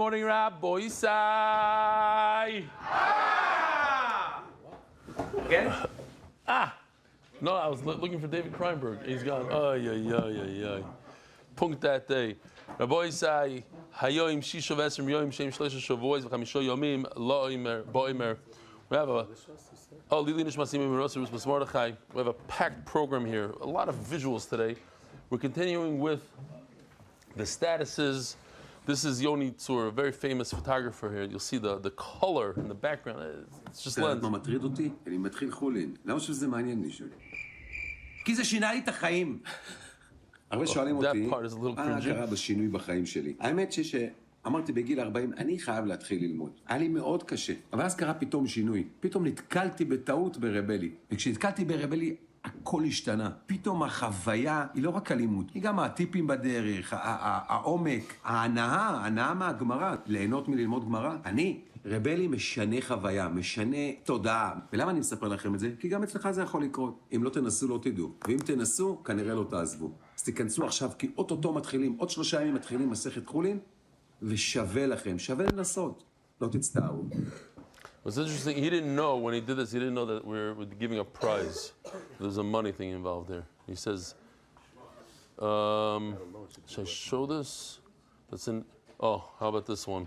morning, Rabbi Isai. Again? No, I was looking for David Kreinberg. He's gone. Punkt that day. Rabbi Isai, Hayoim Shisha Vesrim Yoim Shem Shlesha Shavuos V'Chamisho Yomim Lo Imer Bo Imer. We have a Lili Nishmasim Mirosirus Mordechai. We have a packed program here. A lot of visuals today. We're continuing with the statuses. This is Yoni Tzur, a very famous photographer here. You'll see the color in the background. It's just lens. מה מטריד אותי? אני מתחיל חולין. למה שזה מעניין מישהו? כי זה שינה לי את החיים. הרבה שואלים אותי, מה קרה בשינוי בחיים שלי? האמת שאמרתי בגיל 40, אני חייב להתחיל ללמוד. היה לי מאוד קשה. אבל אז קרה פתאום שינוי. פתאום נתקלתי בטעות ברבלי. וכשנתקלתי ברבלי, הכל השתנה. פתאום החוויה היא לא רק אלימות, היא גם הטיפים בדרך, העומק, ההנאה מהגמרא. ליהנות מללמוד גמרא. רבלי משנה חוויה, משנה תודעה. ולמה אני מספר לכם את זה? כי גם אצלך זה יכול לקרות. אם לא תנסו, לא תדעו. ואם תנסו, כנראה לא תעזבו. אז תיכנסו עכשיו, כי אוטוטו מתחילים, עוד 3 ימים מתחילים מסכת חולין, ושווה לכם, שווה לנסות. לא תצטערו. What's interesting, he didn't know when he did this, he didn't know that we're giving a prize. There's a money thing involved there. He says, should I show this? That's in, how about this one?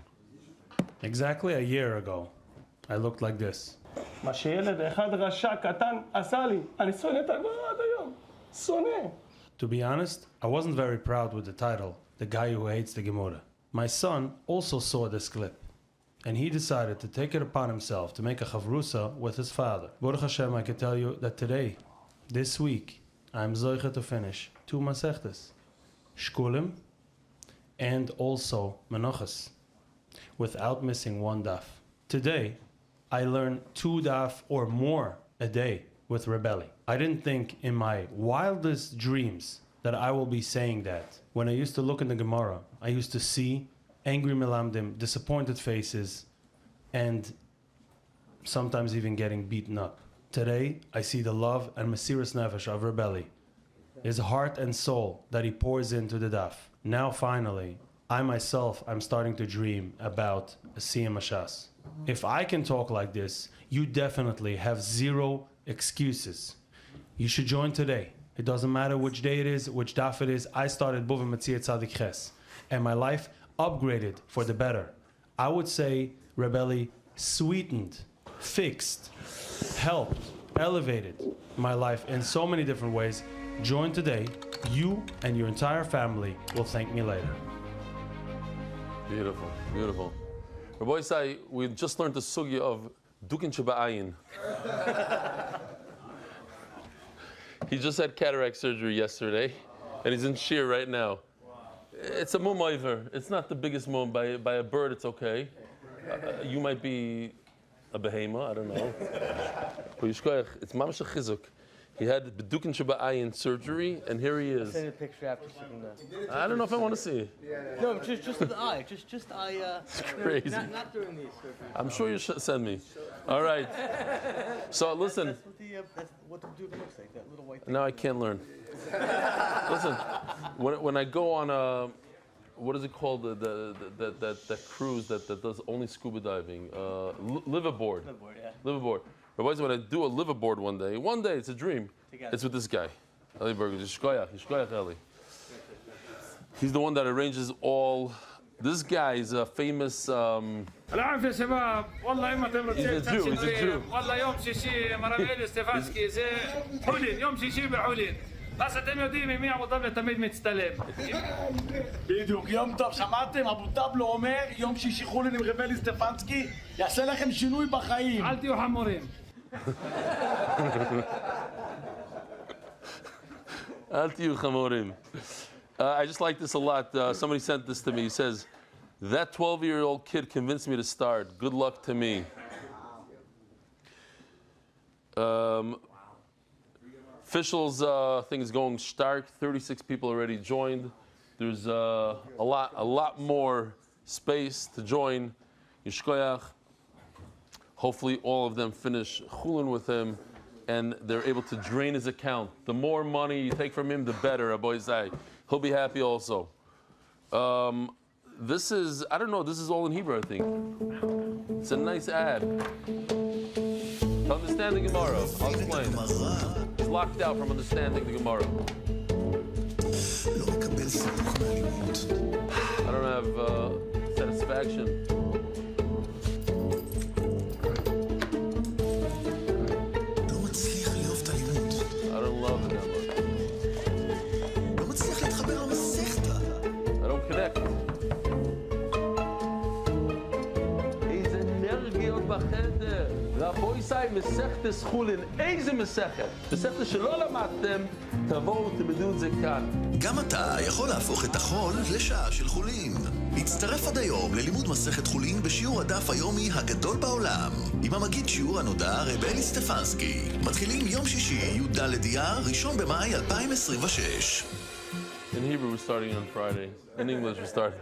Exactly a year ago, I looked like this. מה שילד אחד רשע קטן עשה לי, אני שונא את הגמרא עד היום. שונא. To be honest, I wasn't very proud with the title, The Guy Who Hates the Gemara. My son also saw this clip, and he decided to take it upon himself to make a chavrusa with his father. Baruch Hashem, I can tell you that today, this week, I'm zoicha to finish 2 masechtas, Shkulim, and also Menachos, without missing 1 daf. Today, I learn 2 daf or more a day with Rebelli. I didn't think in my wildest dreams that I will be saying that. When I used to look in the Gemara, I used to see angry melamdim, disappointed faces, and sometimes even getting beaten up. Today, I see the love and mesiras nefesh of Rebelli, his heart and soul that he pours into the daf. Now, finally, I myself, I'm starting to dream about a Siyam Hashas. If I can talk like this, you definitely have 0 excuses. You should join today. It doesn't matter which day it is, which daf it is. I started Buvim Metzir Tzadik Ches, and my life upgraded for the better. I would say Rebelli sweetened, fixed, helped, elevated my life in so many different ways. Join today. You and your entire family will thank me later. Beautiful, beautiful. Rabbi Isai, we just learned the sugya of Dukin Sheba'ayin. He just had cataract surgery yesterday, and he's in Shir right now. It's a mum over. It's not the biggest mum. By a bird, it's okay. You might be a behemoth, I don't know. But Yishkoyach, it's mamash a chizuk. He had Bedukin Sheba'ayin surgery, and here he is. Send a picture after sitting there. I don't know if I want to see it. No, just the eye. Just eye. It's crazy. Not during these surgeries. I'm sure you should send me. All right. So listen. That's what the dude looks like, that little white thing. Now I can't learn. Listen, when I go on a, what is it called, that cruise that does only scuba diving, liveaboard. Liveaboard, yeah. Liveaboard. Otherwise, when I do a liveaboard one day, it's a dream. It's with this guy, Eli Berger. Yishkoyach Eli. He's the one that arranges all. This guy is a famous. He's a Jew. He's a Jew. والله يوم شيشي مرة إلي ستيفانسكي زي حولين يوم شيشي بحولين بس أتم יודעים ממי אבו דאבלה תמיד מצטלם. בדיוק, יום טוב, שמעתם? אבו דאבלה אומר יום שישי חולין עם רב אלי סטפנסקי יעשה לכם שינוי בחיים. אל תהיו חמורים. אל תהיו חמורים. I just like this a lot. Somebody sent this to me. He says, that 12-year-old kid convinced me to start. Good luck to me. Officials thing is going stark. 36 people already joined. There's a lot more space to join. Yishkoyach. Hopefully all of them finish chulin with him, and they're able to drain his account. The more money you take from him, the better. Rabbi Isai. He'll be happy also. This is, I don't know, this is all in Hebrew, I think. It's a nice ad. To understand the Gemara, I'll explain. It's locked out from understanding the Gemara. I don't have satisfaction. I don't love it that much. I don't connect. איזה אנרגיות בחדר. רבוי סי, מסכת חולין. איזה מסכת? מסכת שלא למדתם, תבואו תלמדו את זה כאן. גם אתה יכול להפוך את החול לשעה של חולין. הצטרף עד היום ללימוד מסכת חולין בשיעור הדף היומי הגדול בעולם, עם המגיד שיעור הנודע רב אלי סטפנסקי. מתחילים יום שישי, י"ד אייר, 1 במאי 2026. In Hebrew, we're starting on Friday. In English, we're starting.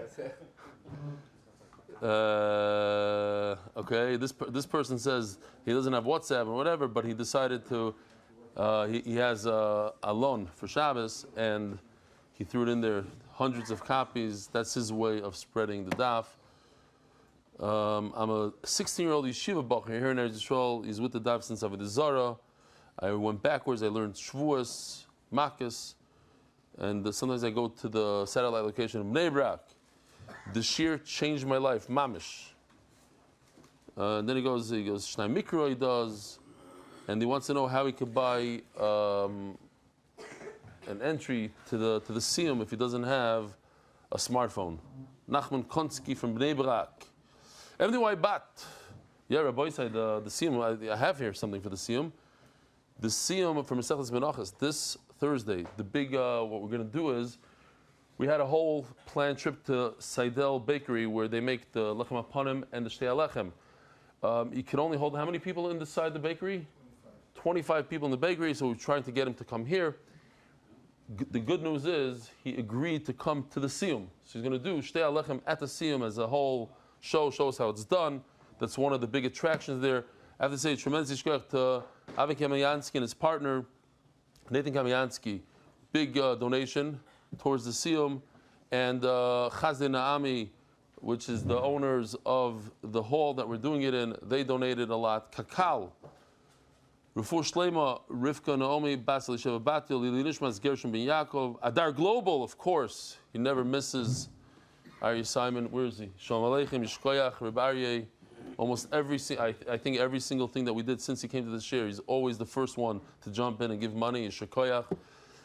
Okay, this person says he doesn't have WhatsApp or whatever, but he decided to. He has a loan for Shabbos, and he threw it in there, hundreds of copies. That's his way of spreading the daf. I'm a 16-year-old yeshiva bacher here in Eretz Yisrael. He's with the daf since Avodah Zarah. I went backwards. I learned Shvuos, Menachos, and sometimes I go to the satellite location of Bnei Brak. The shir changed my life, mamish. And then he goes Shnai Mikro he does, and he wants to know how he could buy an entry to the Siyum if he doesn't have a smartphone. Nachman Konsky from Bnei Brak. MDY Bat. Yeah, Rabbi said the Siyum. I have here something for the Siyum. The Siyum from Menachos this Thursday. The big what we're going to do is we had a whole planned trip to Seidel Bakery where they make the lechem hapanim and the shtei lechem. You can only hold how many people inside the bakery? 25 people in the bakery. So we're trying to get him to come here. The good news is he agreed to come to the Siyum. So he's going to do shtei lechem at the Siyum as a whole show, shows how it's done. That's one of the big attractions there. I have to say tremendous yishkoach to Avi Kamiansky and his partner Nathan Kamiansky. Big donation towards the Siyum, and Chazdei Naami, which is the owners of the hall that we're doing it in, they donated a lot. Kakal, Refuah Shlema, Rivka Naomi, Bas Elisheva Batil, Lili Nishmas, Gershon Ben Yaakov, Adar Global, of course, he never misses. Aryeh Simon, where is he? Shalom Aleichem, Yishkoyach, Reb Aryeh. Almost I think every single thing that we did since he came to this share, he's always the first one to jump in and give money. Yishkoyach,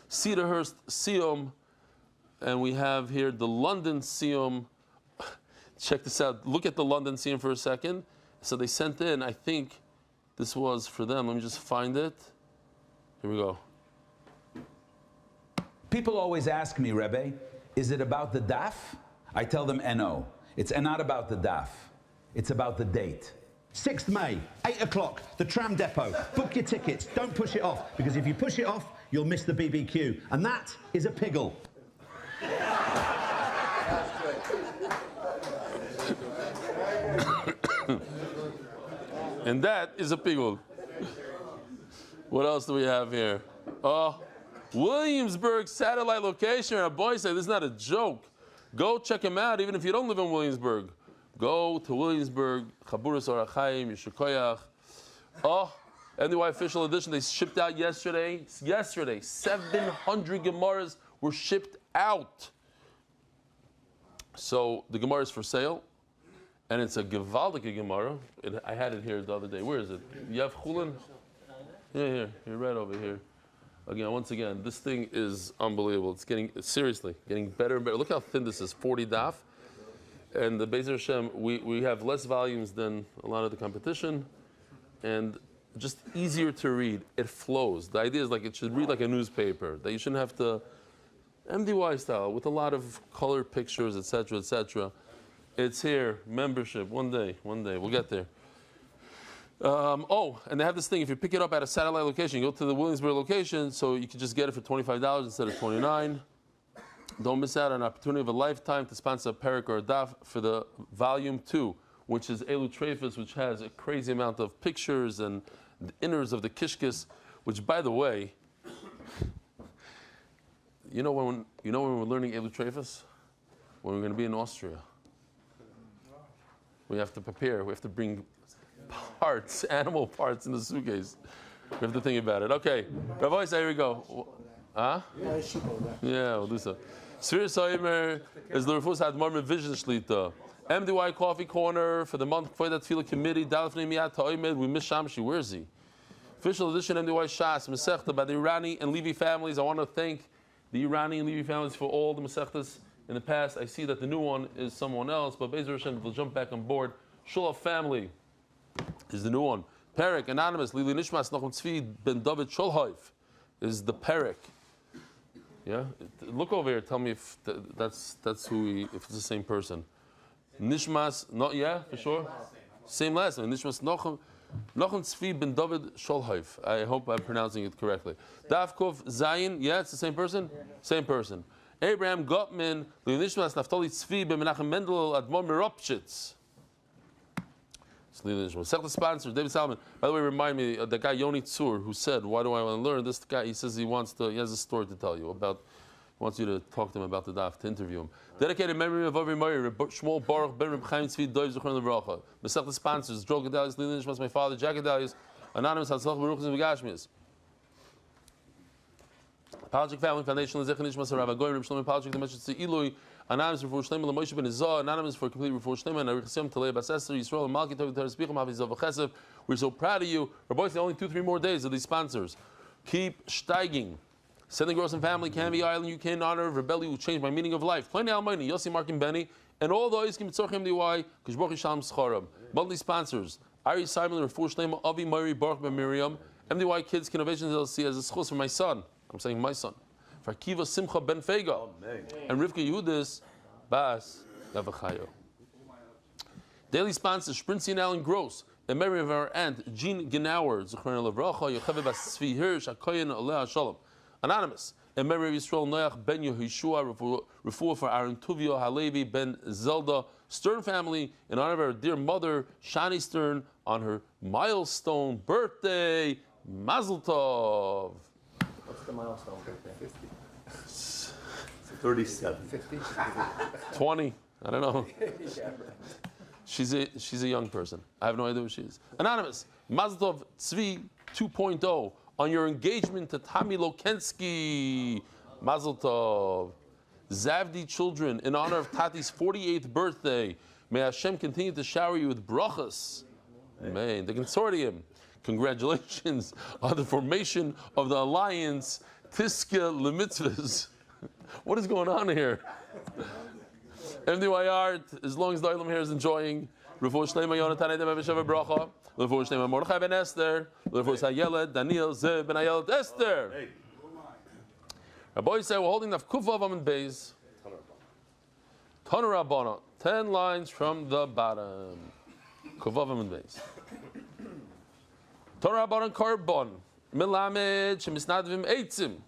Cedarhurst Siyum. And we have here the London Siyum. Check this out. Look at the London Siyum for a second. So they sent in, I think this was for them. Let me just find it. Here we go. People always ask me, Rebbe, is it about the daf? I tell them no. It's not about the daf. It's about the date. 6th May, 8 o'clock, the tram depot. Book your tickets. Don't push it off, because if you push it off, you'll miss the BBQ. And that is a piggle. And that is a pigul. What else do we have here? Oh, Williamsburg satellite location. Our boy said this is not a joke. Go check him out, even if you don't live in Williamsburg. Go to Williamsburg, Chaburas Orachayim, Yishkoyach. Oh, NDY official edition. They shipped out yesterday. 700 Gemaras were shipped out. So the Gemara is for sale, and it's a Gewaldige Gemara. I had it here the other day. Where is it? You have Chulin? Yeah, here. You're right over here. Once again, this thing is unbelievable. It's getting better and better. Look how thin this is, 40 daf. And the Bezer Hashem, we have less volumes than a lot of the competition, and just easier to read. It flows. The idea is like it should read like a newspaper, that you shouldn't have to, MDY style, with a lot of color pictures, etc., etc. It's here, membership, one day, we'll get there. And they have this thing, if you pick it up at a satellite location, you go to the Williamsburg location, so you can just get it for $25 instead of $29. Don't miss out on an opportunity of a lifetime to sponsor a parak or a daf for the volume 2, which is Eli Stefansky, which has a crazy amount of pictures and the inners of the kishkis, which, by the way, you know when we're learning Eli Stefansky? When we're going to be in Austria. We have to prepare. We have to bring parts, animal parts in the suitcase. We have to think about it. Okay, Rabbi, here we go. Huh? Yeah, we'll do so. Sfir Soimer is the Rufus Hadmar Vision Shlita. MDY Coffee Corner for the month for that Tefillah Committee. Dalafnei Miyat Ha'omed. We miss Shamshi. Where is he? Official edition MDY Shas Masechta by the Irani and Levi families. I want to thank the Irani and Levi families for all the Masechtas in the past. I see that the new one is someone else, but Bezer Hashem will jump back on board. Shulaf family is the new one. Perek, anonymous, Lili Nishmas, Nachum Tzvi, Ben David Sholhoif is the Perek. Yeah? Look over here, tell me if that's who if it's the same person. Nishmas, not, yeah, for sure? Same last name. Nishmas Nachum Tzvi, Ben David Sholhoif. I hope I'm pronouncing it correctly. Davkov Zayin, yeah, it's the same person? Same person. Abraham Gottman, Lili Nishmas, Naftali Tzvi, Ben Menachem Mendel, Admor Meropshitz. Second sponsor, David Salman. By the way, remind me of the guy Yoni Tzur who said, "Why do I want to learn?" This guy, he says he has a story to tell you about. He wants you to talk to him about the daf, to interview him. Dedicated memory of Avi Meir, Shmuel Baruch Ben Reb Chaim Tzvi Doiv Zechron Levracha. Second sponsors, Joel Gedalius, Lili Nishmas, my father, Jack Gedalius, anonymous Hatzlach Baruch and Begashmias. Apologetic Family Foundation, Lezech Nishmas Rav Agoyim, Reb Shlomo Apologetic Dimensions to Ilui. Anonymous for Shlomo Moshe ben Izah, anonymous for complete Refuah Shlomo, and Arichsim Talei Bas Esther, Yisrael and Malki Tov Teres Bicham Havi Zav Chesed. We're so proud of you. Our boys, only 2-3 more days of these sponsors. Keep steiging. Sending Gross and Family, Canby Island, UK in honor of Rebelli, who changed my meaning of life. Plenty Almighty, Yossi, Mark and Benny, and all those Kim Tzorchem DY, Kishboch Shalom Scharam. Monthly sponsors: Ari Simon, Refuah Shlomo, Avi Mari, Baruch Ben Miriam, MDY Kids Innovations LLC as a schus for my son. I'm saying my son. For Kiva Simcha Ben Fega, and Rivka Yehudis. Bas Yavachayo. Daily sponsors: Sprincy and Alan Gross, in memory of our aunt Jean Genauer, Zechron Levracha, Yocheved Bas Tzvi Hirsch, Hakoyen Aleh Shalom. Anonymous, in memory of Yisrael Noach Ben Yehoshua, Refuah for Aaron Tuvio Halevi Ben Zelda Stern family, in honor of our dear mother Shani Stern on her milestone birthday. Mazel Tov. What's the milestone birthday? 37. 20. I don't know. She's a young person. I have no idea who she is. Anonymous, Mazel Tov Tzvi 2.0 on your engagement to Tami Lokensky. Mazel Tov. Zavdi children, in honor of Tati's 48th birthday, may Hashem continue to shower you with brachas. Amen. The consortium, congratulations on the formation of the alliance Tiska Lemitzvahs. What is going on here? MDY Art, as long as the Olam here is enjoying. Refuah Shleima Yonatan Edem Eveshev Bracha. Refuah Shleima Mordechai Ben Esther. Refuah Hayeled Daniel Zev Ben Hayeled Esther. Our boys say we're holding the Kuvav Amid Beis. Tanur Rabbana. 10 lines from the bottom. Kuvav Amid Beis. Tanur Rabbana Karbon. Milamed Shemisnadvim Eitzim.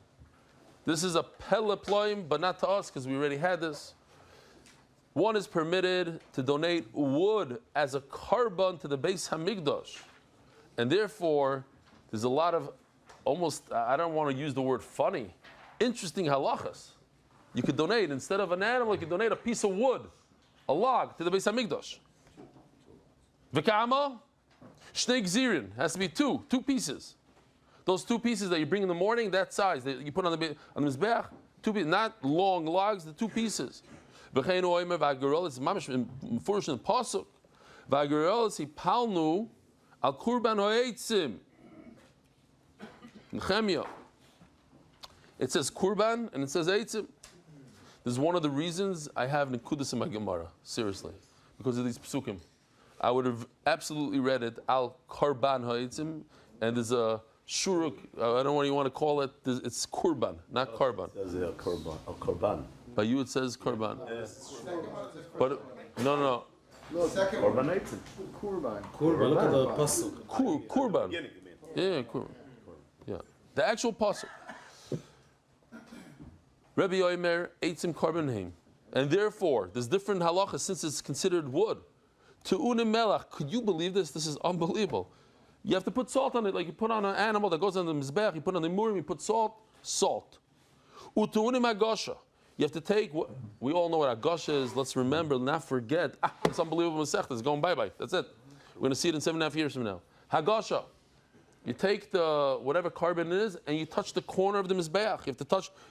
This is a peleploim, but not to us because we already had this. One is permitted to donate wood as a carbon to the Beis Hamikdash. And therefore, there's a lot of almost, I don't want to use the word funny, interesting halachas. You could donate, instead of an animal, you could donate a piece of wood, a log, to the Beis Hamikdash. V'kama, shnei gzirin, has to be two pieces. Those 2 pieces that you bring in the morning, that size, that you put on the mizbeach, 2 pieces, not long logs, the 2 pieces. V'cheinu oimer v'agirol, it's mamish mefurish in the pasuk. V'agirol is hipalnu al kurban ho'eitzim. Nehemiah. It says kurban and it says eitzim. This is one of the reasons I have nekudas in my Gemara, seriously, because of these psukim. I would have absolutely read it al karban ho'eitzim, and there's a shuruk, I don't know what you want to call it. It's kurban, not karban. It says korban. By you it says karban. But no. Korban eitzim. Kurban. Look at the pasuk. Kurban. Yeah, kurban. Yeah, the actual pasuk. Rebbe Yomer eitzim karban heim, and therefore there's different halachas since it's considered wood. To unim melach, could you believe this? This is unbelievable. You have to put salt on it, like you put on an animal that goes on the mizbech, you put on the murim, you put salt. Utuunim agasha. You have to take what we all know what Agasha is. Let's remember, not forget. It's unbelievable Masechta. It's going bye-bye. That's it. We're going to see it in 7.5 years from now. Hagasha. You take the whatever carbon it is, and you touch the corner of the mizbeach. You have to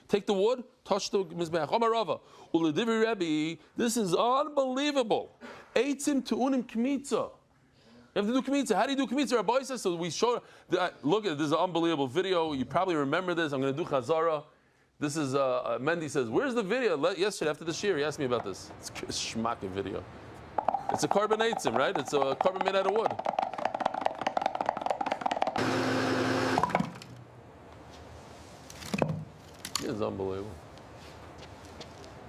take the wood, touch the mizbeach. Omarava, ulidivi Rebbe. This is unbelievable. Eitzim tu'unim kmitza. You have to do kmitza. How do you do kmitza? Rabbi says. So we showed. Look at this. Is an unbelievable video. You probably remember this. I'm going to do chazara. This is Mendy says, "Where's the video?" Yesterday after the shir, he asked me about this. It's a schmacking video. It's a carbon eitzim, right? It's a carbon made out of wood. It's unbelievable.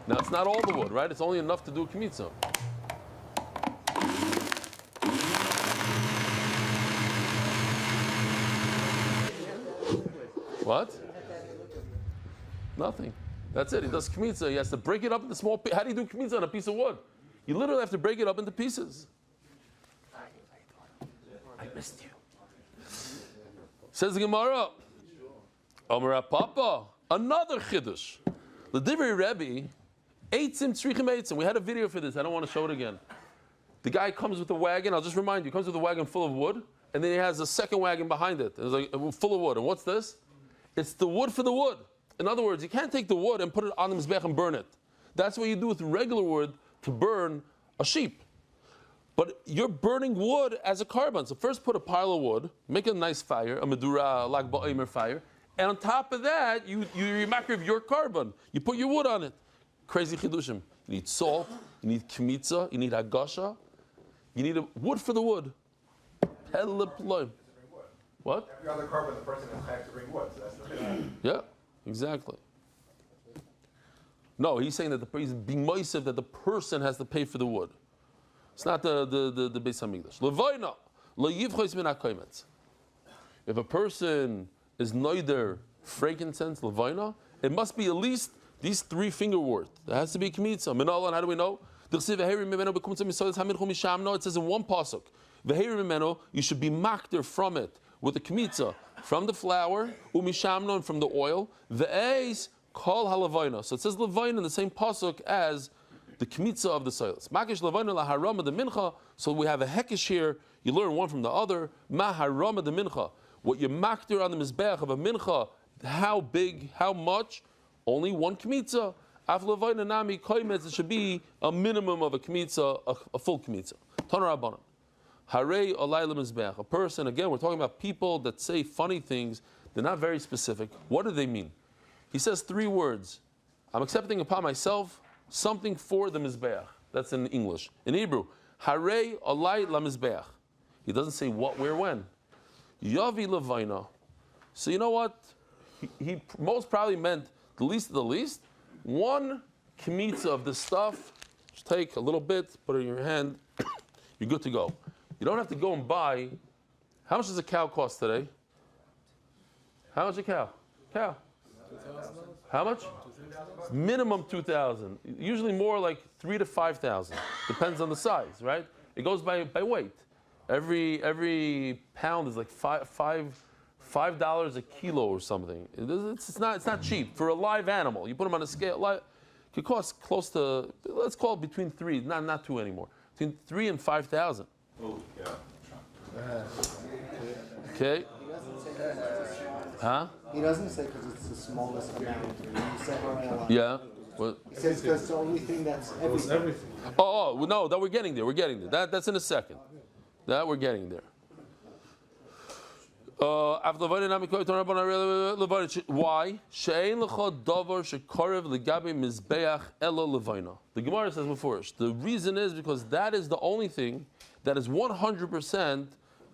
Now it's not all the wood, right? It's only enough to do a kmitza. What? Nothing. That's it. He does kmitza. He has to break it up into small pieces. How do you do kmitza on a piece of wood? You literally have to break it up into pieces. I missed you. Says the Gemara. Omer Papa. Another chiddush. The Divrei Rebbe, eitzim tzrichim eitzim. We had a video for this. I don't want to show it again. The guy comes with a wagon. I'll just remind you. He comes with a wagon full of wood, and then he has a second wagon behind it. It's like full of wood. And what's this? It's the wood for the wood. In other words, you can't take the wood and put it on the mizbech and burn it. That's what you do with regular wood to burn a sheep. But you're burning wood as a carbon. So first put a pile of wood, make a nice fire, a medura, lag ba'omer fire. And on top of that, you remakriv your carbon. You put your wood on it. Crazy chidushim. You need salt, you need kmitza, you need hagasha, you need a wood for the wood. What? Every other carbon, the person has to bring wood. So that's the thing. Yeah, exactly. No, he's saying that he's being moisev that the person has to pay for the wood. It's not the Beis Hamikdash. Levaina lo yivchos min hakometz. If a person is neither frankincense, levaina, it must be at least these 3 finger worth. There has to be kmitza. Minala, and how do we know? It says in one pasuk, you should be makder from it with the kmitza, from the flour, umishamno, and from the oil. Ve'eis kol halavaina. So it says levaina in the same pasuk as the kmitza of the soils. Makish levaina laharama the mincha. So we have a hekesh here. You learn one from the other. Maharama the mincha. What you makder on the mizbeach of a mincha, how big, how much? Only 1 kmitza. Af levaina nami koimetz, it should be a minimum of a kmitza, a full kmitza. Tanar Rabbanan. Harei olai lemizbeach. A person, again, we're talking about people that say funny things. They're not very specific. What do they mean? He says 3 words. I'm accepting upon myself something for the mizbeach. That's in English. In Hebrew, harei olai lemizbeach. He doesn't say what, where, when. Yavi levaina. So you know what? He most probably meant the least of the least. 1 kmitza of this stuff. Just take a little bit, put it in your hand. You're good to go. You don't have to go and buy. How much does a cow cost today? How much a cow? Cow. How much? Minimum 2,000. Usually more like 3,000 to 5,000. Depends on the size, right? It goes by weight. Every pound is like $5 a kilo or something. It's not cheap for a live animal. You put them on a scale. It could cost close to, let's call it between 3, not 2 anymore. Between 3,000 and 5,000. Oh, yeah. Okay. Huh? He doesn't say because it's the smallest amount. He said yeah. Well, he says because it's the only thing that's everything. Oh, no, that we're getting there. That's in a second. That we're getting there. Why? The Gemara says before, the reason is because that is the only thing that is 100%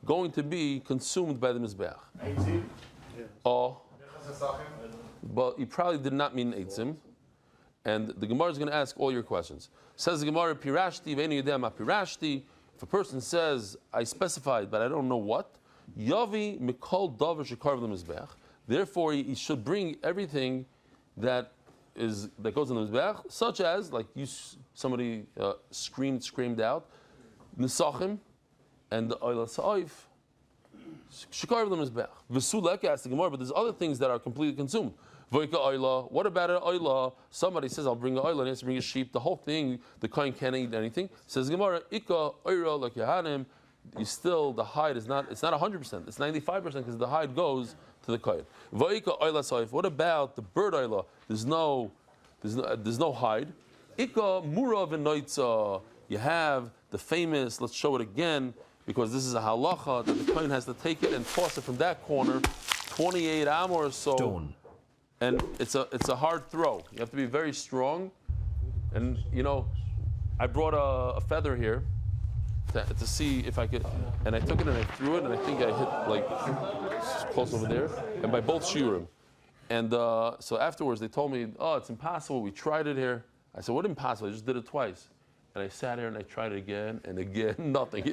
going to be consumed by the Mizbeach. But he probably did not mean eitzim. And the Gemara is going to ask all your questions. Says the Gemara, Pirashti, Ve'enu Yedema Pirashti. If a person says, I specified, but I don't know what, Yavi Mikol Davar Shekarv Mizbeach. Therefore, he should bring everything that goes in the Mizbeach, such as, like somebody screamed out, Nisachim, and the Oil Sa'if, Shekarv Mizbeach. V'sulek asks the Gemara, but there's other things that are completely consumed. Voika oila. What about an oila? Somebody says, I'll bring an oila, and he has to bring a sheep. The whole thing, the kohen can't eat anything. Says Gemara, Ika oira like Yahanim. You still, the hide is not, it's not 100%, it's 95% because the hide goes to the kohen. Voika oila soif. What about the bird oila? There's no hide. Ika mura v'noitza. You have the famous, let's show it again, because this is a halacha that the kohen has to take it and toss it from that corner, 28 am or so. Stone. And it's a hard throw. You have to be very strong. And I brought a feather here to see if I could, and I took it and I threw it, and I think I hit like close over there, and by both shiurim. And so afterwards they told me, oh, it's impossible. We tried it here. I said, what impossible? I just did it twice. And I sat here and I tried it again and again, nothing.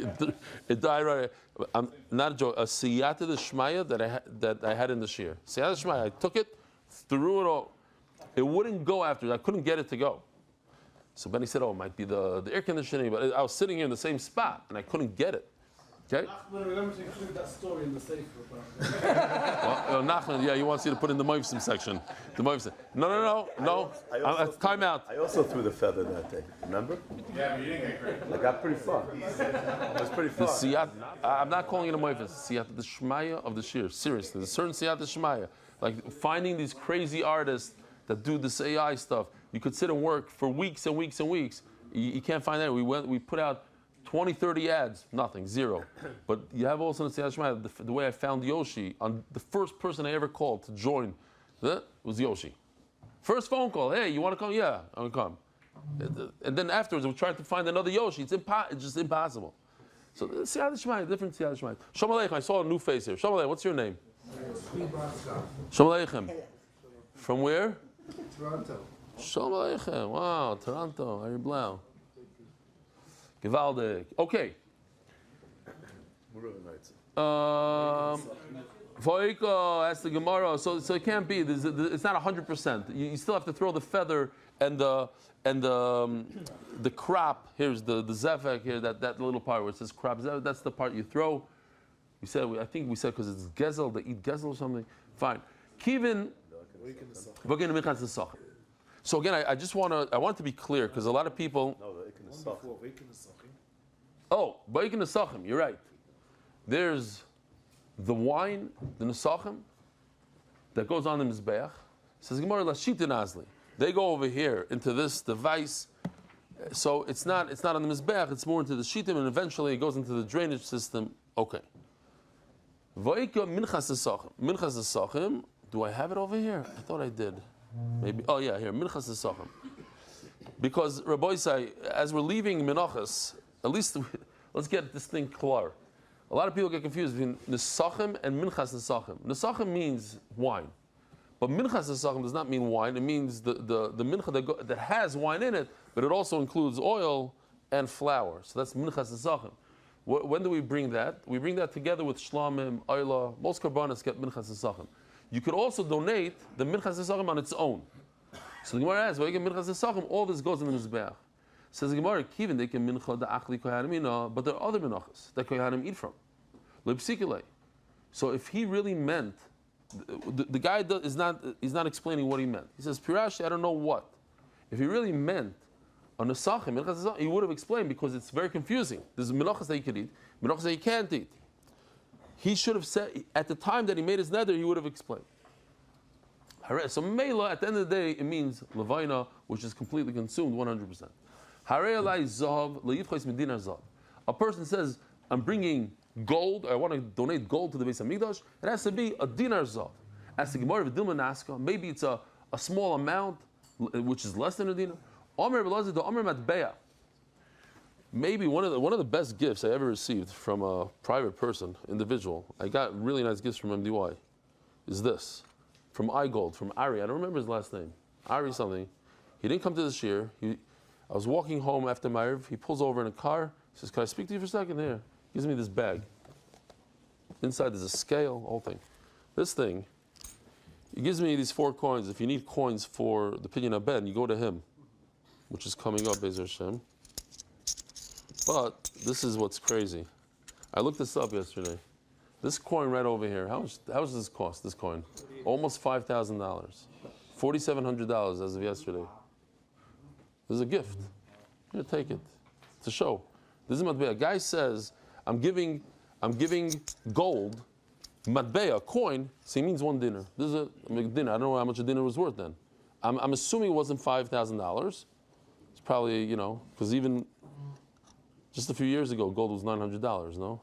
It died right. I'm not a joke. A siyata d'shmaya that I had in the shear. Siyata d'shmaya. I took it, threw it all. It wouldn't go after. I couldn't get it to go. So Benny said, "Oh, it might be the air conditioning." But I was sitting here in the same spot and I couldn't get it. Okay. Nachman, remember to include that story in the safe. Well, Nachman, yeah, he wants you to put in the Moivsim section. The Moivsim. No. Time out. I also threw the feather that day. Remember? Yeah, but you didn't get great. I got pretty far. It was pretty far. The siyat, I'm not calling it a Moivsim. Siyat the Shmaya of the Shir. Seriously, there's certain siyat the Shmaya. Like finding these crazy artists that do this AI stuff. You could sit and work for weeks and weeks and weeks. You can't find that. We put out 20, 30 ads, nothing, zero. But you have also in Siyat Shmaya, the way I found Yoshi, on the first person I ever called to join was Yoshi. First phone call, hey, you want to come? Yeah, I'm going to come. And then afterwards, we tried to find another Yoshi. It's just impossible. So Siyat Shmaya, different Siyat Shmaya. Shalom Aleichem, I saw a new face here. Shalom Aleichem, what's your name? Shalom Aleichem. From where? Toronto. Shalom Aleichem. Wow, Toronto. Are you blau? Gewaldig. Okay. Voika asked the Gemara. So it can't be. It's not 100%. You still have to throw the feather and the crop. Here's the zefek here. That little part where it says crop. That's the part you throw. I think we said because it's gezel. They eat gezel or something. Fine. Kivin. So again, I want to be clear because a lot of people. Oh, Baikin Nesachim, you're right. There's the wine, the Nesachim, that goes on the Mizbeach. Says Gemara Lashitin Azli. They go over here into this device. So it's not on the Mizbeach, it's more into the Shitim, and eventually it goes into the drainage system. Okay. Vaika Minchas Nesachim. Minchas Nesachim, do I have it over here? I thought I did. Maybe. Oh yeah, here. Minchas Nesachim. Because Rabbi Isai, as we're leaving Menachos, at least let's get this thing clear. A lot of people get confused between Nesachim and Minchas Nesachim. Nesachim means wine, but Minchas Nesachim does not mean wine. It means the mincha that has wine in it, but it also includes oil and flour. So that's Minchas Nesachim. When do we bring that? We bring that together with Shlamim, Ayla. Most karbanas get Minchas Nesachim. You could also donate the Minchas Nesachim on its own. So the Gemara asks, Minchas Nesachim, all this goes in the Mizbeach. Says the Gemara, Kivin, they can mincha the achli kohanim, but there are other menachos that kohanim eat from. Lepsikile. So if he really meant, the guy is not explaining what he meant. He says, Pirashi, I don't know what. If he really meant a nesachim, he would have explained because it's very confusing. There's menachos that he could eat, menachos that he can't eat. He should have said, at the time that he made his nether, he would have explained. So Mela, at the end of the day, it means Levaina, which is completely consumed 100%. A person says, I'm bringing gold, I want to donate gold to the Beis HaMikdash, it has to be a dinar zav. As the Gemara of Dilma Naska, maybe it's a small amount, which is less than a dinar. Maybe one of the best gifts I ever received from a private person, individual, I got really nice gifts from MDY, is this. From iGold, from Ari, I don't remember his last name, Ari something. He didn't come to this year. I was walking home after Ma'ariv. He pulls over in a car. He says, can I speak to you for a second? Here. He gives me this bag. Inside there's a scale, whole thing. This thing, he gives me these 4 coins. If you need coins for the Pidyon HaBen, you go to him, which is coming up, Be'ezer Hashem. But this is what's crazy. I looked this up yesterday. This coin right over here, how much does this cost, this coin? Almost $5,000. $4,700 as of yesterday. This is a gift. Here, take it. It's a show. This is matbea. A guy says, I'm giving gold, matbea, coin, so he means one dinner. This is a dinner. I don't know how much a dinner was worth then. I'm assuming it wasn't $5,000. It's probably, because even just a few years ago, gold was $900, no?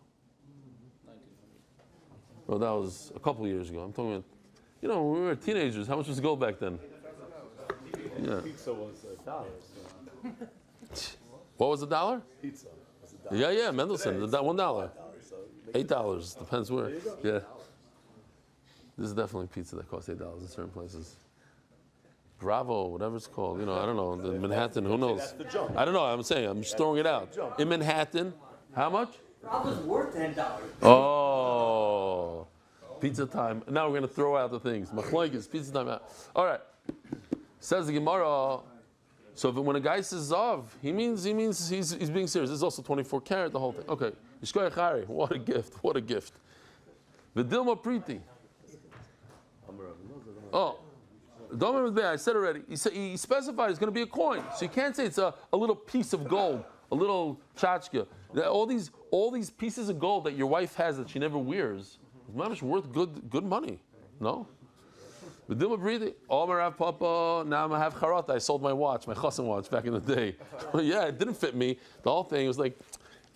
Well, that was a couple of years ago. I'm talking about, when we were teenagers, how much was gold back then? Yeah. Pizza was $1. So. What was $1? Pizza was $1. Yeah, Mendelssohn, $1. $8, depends where. Yeah. This is definitely pizza that costs $8 in certain places. Bravo, whatever it's called. I don't know. In Manhattan, who knows? I don't know. I'm saying, I'm just throwing it out. In Manhattan, how much? Bravo's worth $10. Oh, pizza time. Now we're going to throw out the things. Machlokes, pizza time out. All right. Says the Gemara. So when a guy says Zav, he means he's being serious. This is also 24 karat, the whole thing. Okay. Yishkoy Chari. What a gift. What a gift. Vidilma Priti. Oh. I said already. He specified it's going to be a coin. So you can't say it's a little piece of gold, a little tchotchke. All these pieces of gold that your wife has that she never wears, it's worth good money. No? Now I have charata. I sold my watch, my chassan watch back in the day. Yeah, it didn't fit me. The whole thing was like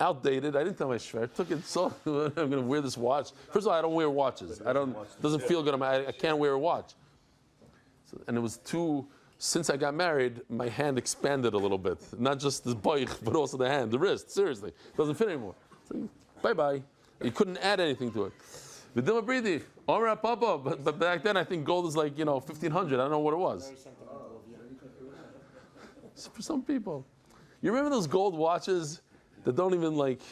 outdated. I didn't tell my shver. I took it. So I'm going to wear this watch. First of all, I don't wear watches. It doesn't feel good. I can't wear a watch. So, and it was since I got married, my hand expanded a little bit. Not just the boich, but also the hand, the wrist. Seriously, it doesn't fit anymore. So, bye-bye. You couldn't add anything to it. Vidilma Bridi, Omer Papa, but back then I think gold is like, 1,500. I don't know what it was. So for some people. You remember those gold watches that don't even like,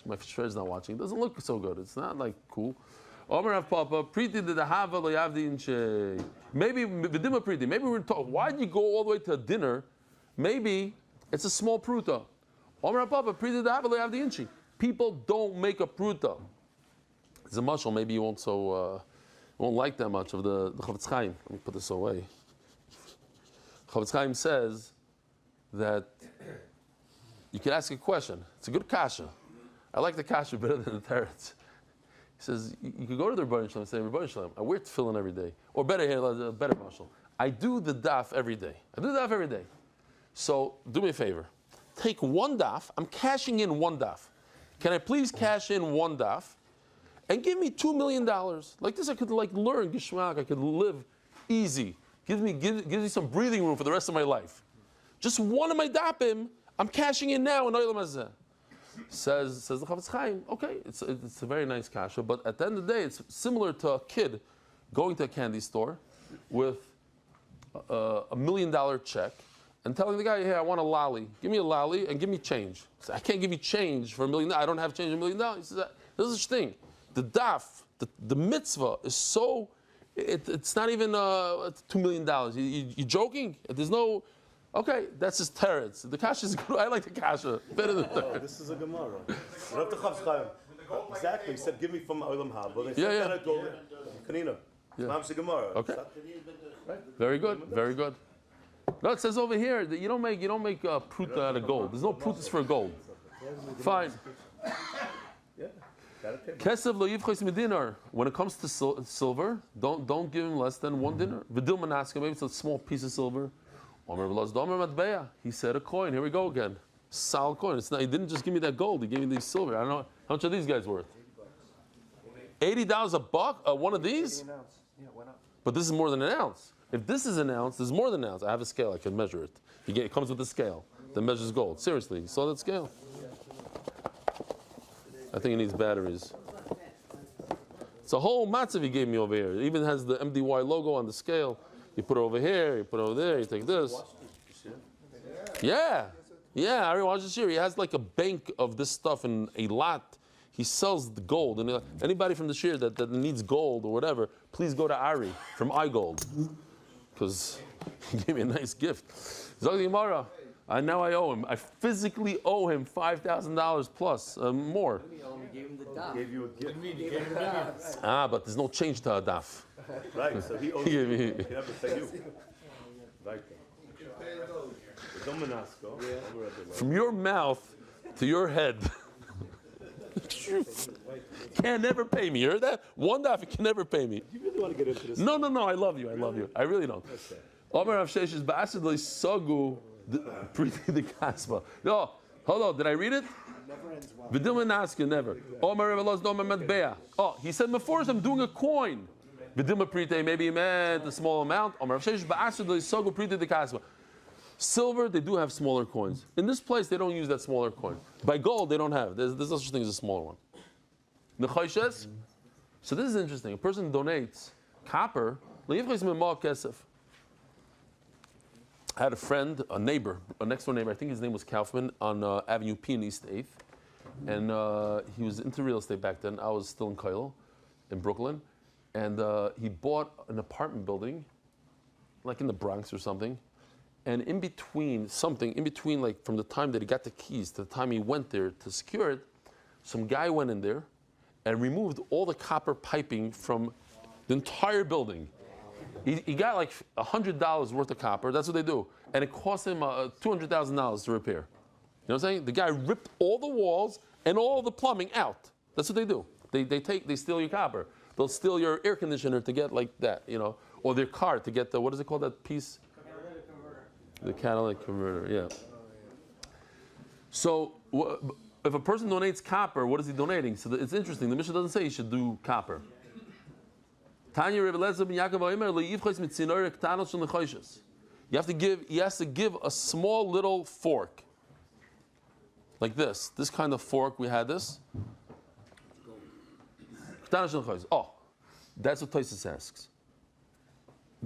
my shred's not watching, it doesn't look so good. It's not like cool. Omer Papa, Priti de Hava lo Yavdi Inche. Maybe Vidilma Priti, maybe we're talking, why did you go all the way to dinner? Maybe it's a small pruta. Omer Papa, Priti de Hava lo Yavdi Inche. People don't make a pruta. It's a mashal, maybe you won't like that much of the Chavetz Chaim. Let me put this away. Chavetz Chaim says that you can ask a question. It's a good kasha. I like the kasha better than the teretz. He says you could go to the Rebbeinu Shalom and say, Rebbeinu Shalom, I wear tefillin every day. Or better here, better mashal. I do the daf every day. So do me a favor. Take one daf. I'm cashing in one daf. Can I please cash in one daf? And give me $2 million. Like this, I could learn Gishmak. I could live easy. Gives me some breathing room for the rest of my life. Just one of my dapim, I'm cashing in now in Olam Hazeh. Says the Chavetz Chaim. Okay, it's a very nice kasha, but at the end of the day, it's similar to a kid going to a candy store with a $1 million check and telling the guy, hey, I want a lolly. Give me a lolly and give me change. So I can't give you change for $1 million. I don't have change $1 million. He says, there's such thing. The daf, the mitzvah is so, it's not even $2 million. You joking? There's no, okay, that's his teretz. The kasha is good. I like the kasha better than teretz. This is a Gemara. Rav the Chavetz Chaim. Exactly. He said, give me from Olam Haba. Yeah. Kanina. Yeah. Mam's a Gemara. Okay. Very good. Very good. No, it says over here that you don't make pruta out of gold. There's no prutas for gold. Fine. Kesev lo yivchos medinar. When it comes to silver, don't give him less than one dinar. Vidil manaska, maybe it's a small piece of silver. Omer v'los domer matbeya. He said a coin. Here we go again. Sal coin. It's not. He didn't just give me that gold. He gave me these silver. I don't know how much are these guys worth. $80 a buck. One of these. But this is more than an ounce. If this is an ounce, there's more than an ounce. I have a scale. I can measure it. It comes with a scale that measures gold. Seriously, you saw that scale? I think it needs batteries. It's a whole matzav he gave me over here. It even has the MDY logo on the scale. You put it over here, you put it over there, you take this. Yeah, I already watched this here. He has like a bank of this stuff in a lot. He sells the gold. And anybody from the shir that needs gold or whatever, please go to Ari from iGold. Because he gave me a nice gift. Zog the Gemara. Now I owe him. I physically owe him $5,000 plus, more. Gave him the daf. Gave you a gift. But there's no change to a daf. Right, so he owes you. He can never pay you. Right. From your mouth to your head. Can never pay me. You heard that? One daf, you can never pay me. You really want to get into this? No, I love you. I really don't. Omer Rav Sheshes ba'asad lo sagu priti the kaspa. No, hold on. Did I read it? V'dilma naska, never. Omer Rav Elaz Omer matbea. Oh, he said before I'm doing a coin. V'dilma priti, maybe he meant a small amount. Omer Rav Sheshes ba'asad lo sagu priti the kaspa. Silver, they do have smaller coins. In this place, they don't use that smaller coin. By gold, they don't have. There's no such thing as a smaller one. Nechoshes. So this is interesting. A person donates copper. I had a friend, a neighbor, a next door neighbor. I think his name was Kaufman on Avenue P in East 8th, and he was into real estate back then. I was still in Kyle, in Brooklyn, and he bought an apartment building, like in the Bronx or something. And in between, like from the time that he got the keys to the time he went there to secure it, some guy went in there and removed all the copper piping from the entire building. He got like $100 worth of copper. That's what they do. And it cost him $200,000 to repair. You know what I'm saying? The guy ripped all the walls and all the plumbing out. That's what they do. They steal your copper. They'll steal your air conditioner to get like that, or their car to get the, what is it called, that piece? The catalytic converter, yeah. So, if a person donates copper, what is he donating? So it's interesting. The Mishnah doesn't say he should do copper. He has to give a small little fork. Like this kind of fork, we had this. Oh, that's what Tosfos asks.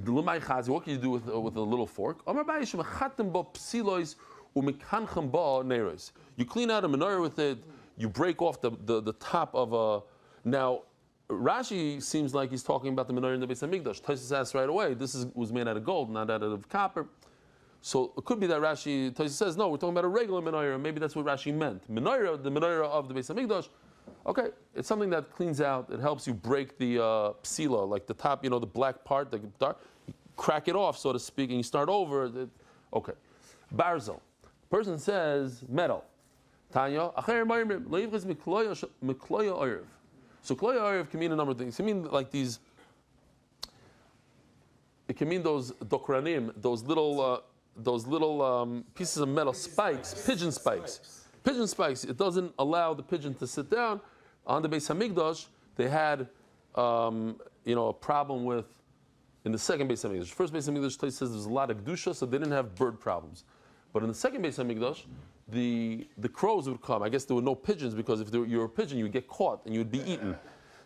What can you do with a little fork? You clean out a menorah with it. You break off the top of a. Now, Rashi seems like he's talking about the menorah in the Beis Hamikdash. Tosfos asks right away. This was made out of gold, not out of copper. So it could be that Tosfos says no. We're talking about a regular menorah. Maybe that's what Rashi meant. The menorah of the Beis Hamikdash. Okay, it's something that cleans out. It helps you break the psila, like the top, the black part, the dark. You crack it off, so to speak, and you start over. Okay. Barzel. Person says metal. Tanya. So kloya orev can mean a number of things. It can mean like these. It can mean those dokranim, those little pieces of metal spikes, pigeon spikes. Pigeon spikes, it doesn't allow the pigeon to sit down. On the Beis Hamikdash, they had, a problem with, in the second Beis Hamikdash. First Beis Hamikdash says there's a lot of kedusha, so they didn't have bird problems. But in the second Beis Hamikdash, the crows would come. I guess there were no pigeons because if you were a pigeon, you would get caught and you would be eaten.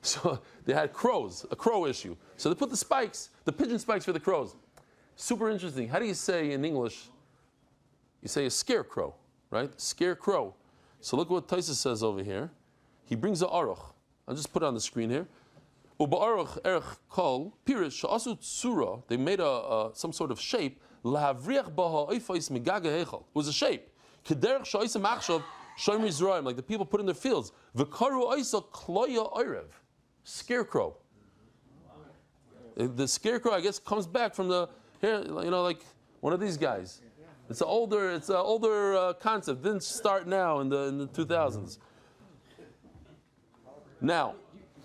So they had crows, a crow issue. So they put the pigeon spikes for the crows. Super interesting. How do you say in English? You say a scarecrow. Right? Scarecrow. So look what Tosfos says over here. He brings a aruch. I'll just put it on the screen here. Uba'aruch erech kol pirish sha'asu tsura. They made some sort of shape. Lahavriach baha oifais megaga hechal. It was a shape. Kederech sha'isa machshav shomer zraim, like the people put in their fields. V'karu oisa kloya oirev. Scarecrow. The scarecrow, I guess, comes back from the here. Like one of these guys. It's an older concept. Didn't start now in the 2000s. Now.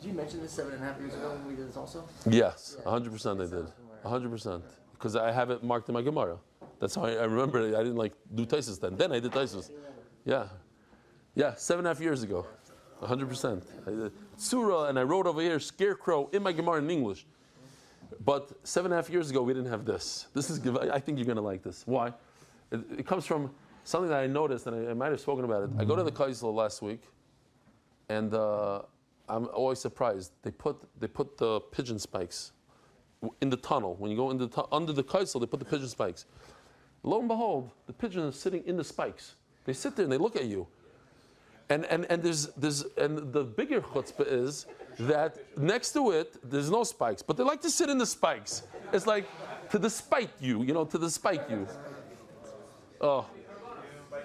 Did you mention this 7.5 years ago when we did this also? Yes, 100% they did. 100%. Because I have it marked in my Gemara. That's how I remember it. I didn't do Tosfos then. Then I did Tosfos. Yeah. 7.5 years ago. 100%. Surah, and I wrote over here, scarecrow, in my Gemara in English. But 7.5 years ago, we didn't have this. I think you're going to like this. Why? It comes from something that I noticed, and I might have spoken about it. I go to the Kaisel last week, and I'm always surprised. They put the pigeon spikes in the tunnel. When you go under the Kaisel, they put the pigeon spikes. Lo and behold, the pigeon is sitting in the spikes. They sit there and they look at you. And the bigger chutzpah is that next to it there's no spikes, but they like to sit in the spikes. It's like to despite you, to despite you. Oh,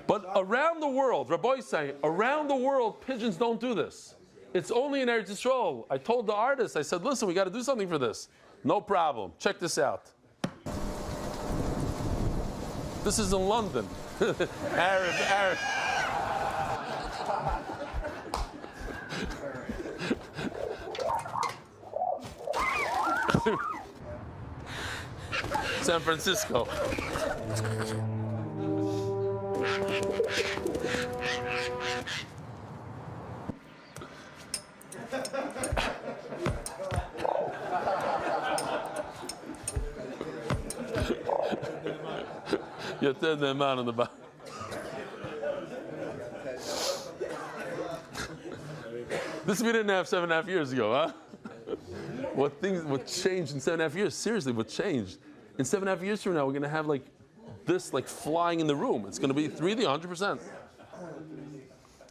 But around the world, Rabbi is saying, around the world, pigeons don't do this. It's only in Eretz Yisrael. I told the artist, I said, listen, we got to do something for this. No problem. Check this out. This is in London. Arab. San Francisco. You turn the man on the back. This we didn't have 7.5 years ago, huh? What changed in 7.5 years? Seriously, what changed? In 7.5 years from now, we're going to have like this, like flying in the room. It's going to be 3D, 100%.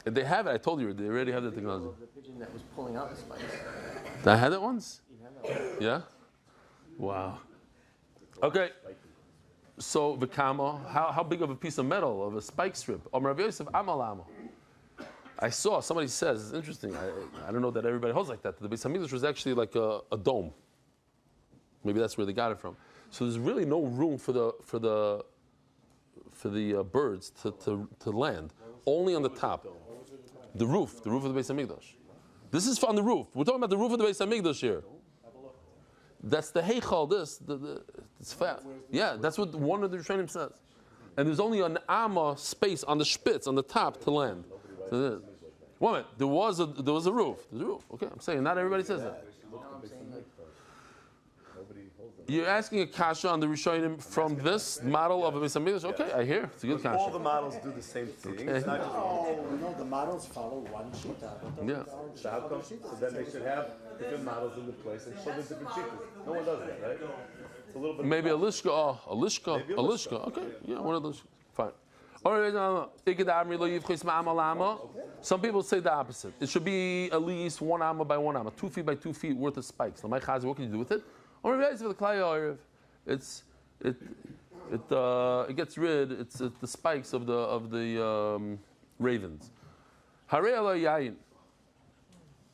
And they have it. I told you, they already have the technology. The pigeon that was pulling out the spikes. I had it once. Yeah. Wow. Okay. So Vikama, how big of a piece of metal, of a spike strip? Rav Yosef Amalama. I saw, somebody says, it's interesting, I don't know that everybody holds like that. The Beis HaMikdash was actually like a dome. Maybe that's where they got it from. So there's really no room for the birds to land. Only on the top. The roof of the Beis HaMikdash. This is on the roof. We're talking about the roof of the Beis HaMikdash here. That's the heichal, it's fat. Yeah, that's what one of the Rishonim says. And there's only an amma space on the spitz, on the top, to land. So one minute, there was a roof. There's a roof. Okay, I'm saying not everybody says that. You're asking a kasha on the Rishonim from this model of a Beis HaMikdash? Okay, I hear. It's a good kasha. All the models do the same thing. Okay. It's not just no, the models follow one shita. Yeah. So how come? So then they should have different models in the place and show them different shitas. No one does that, right? It's a little bit. Maybe a lishka. Okay, yeah, one of those. Fine. Some people say the opposite. It should be at least 1 amma by 1 amma, 2 feet by 2 feet worth of spikes. What can you do with it? It gets rid. It's the spikes of the ravens.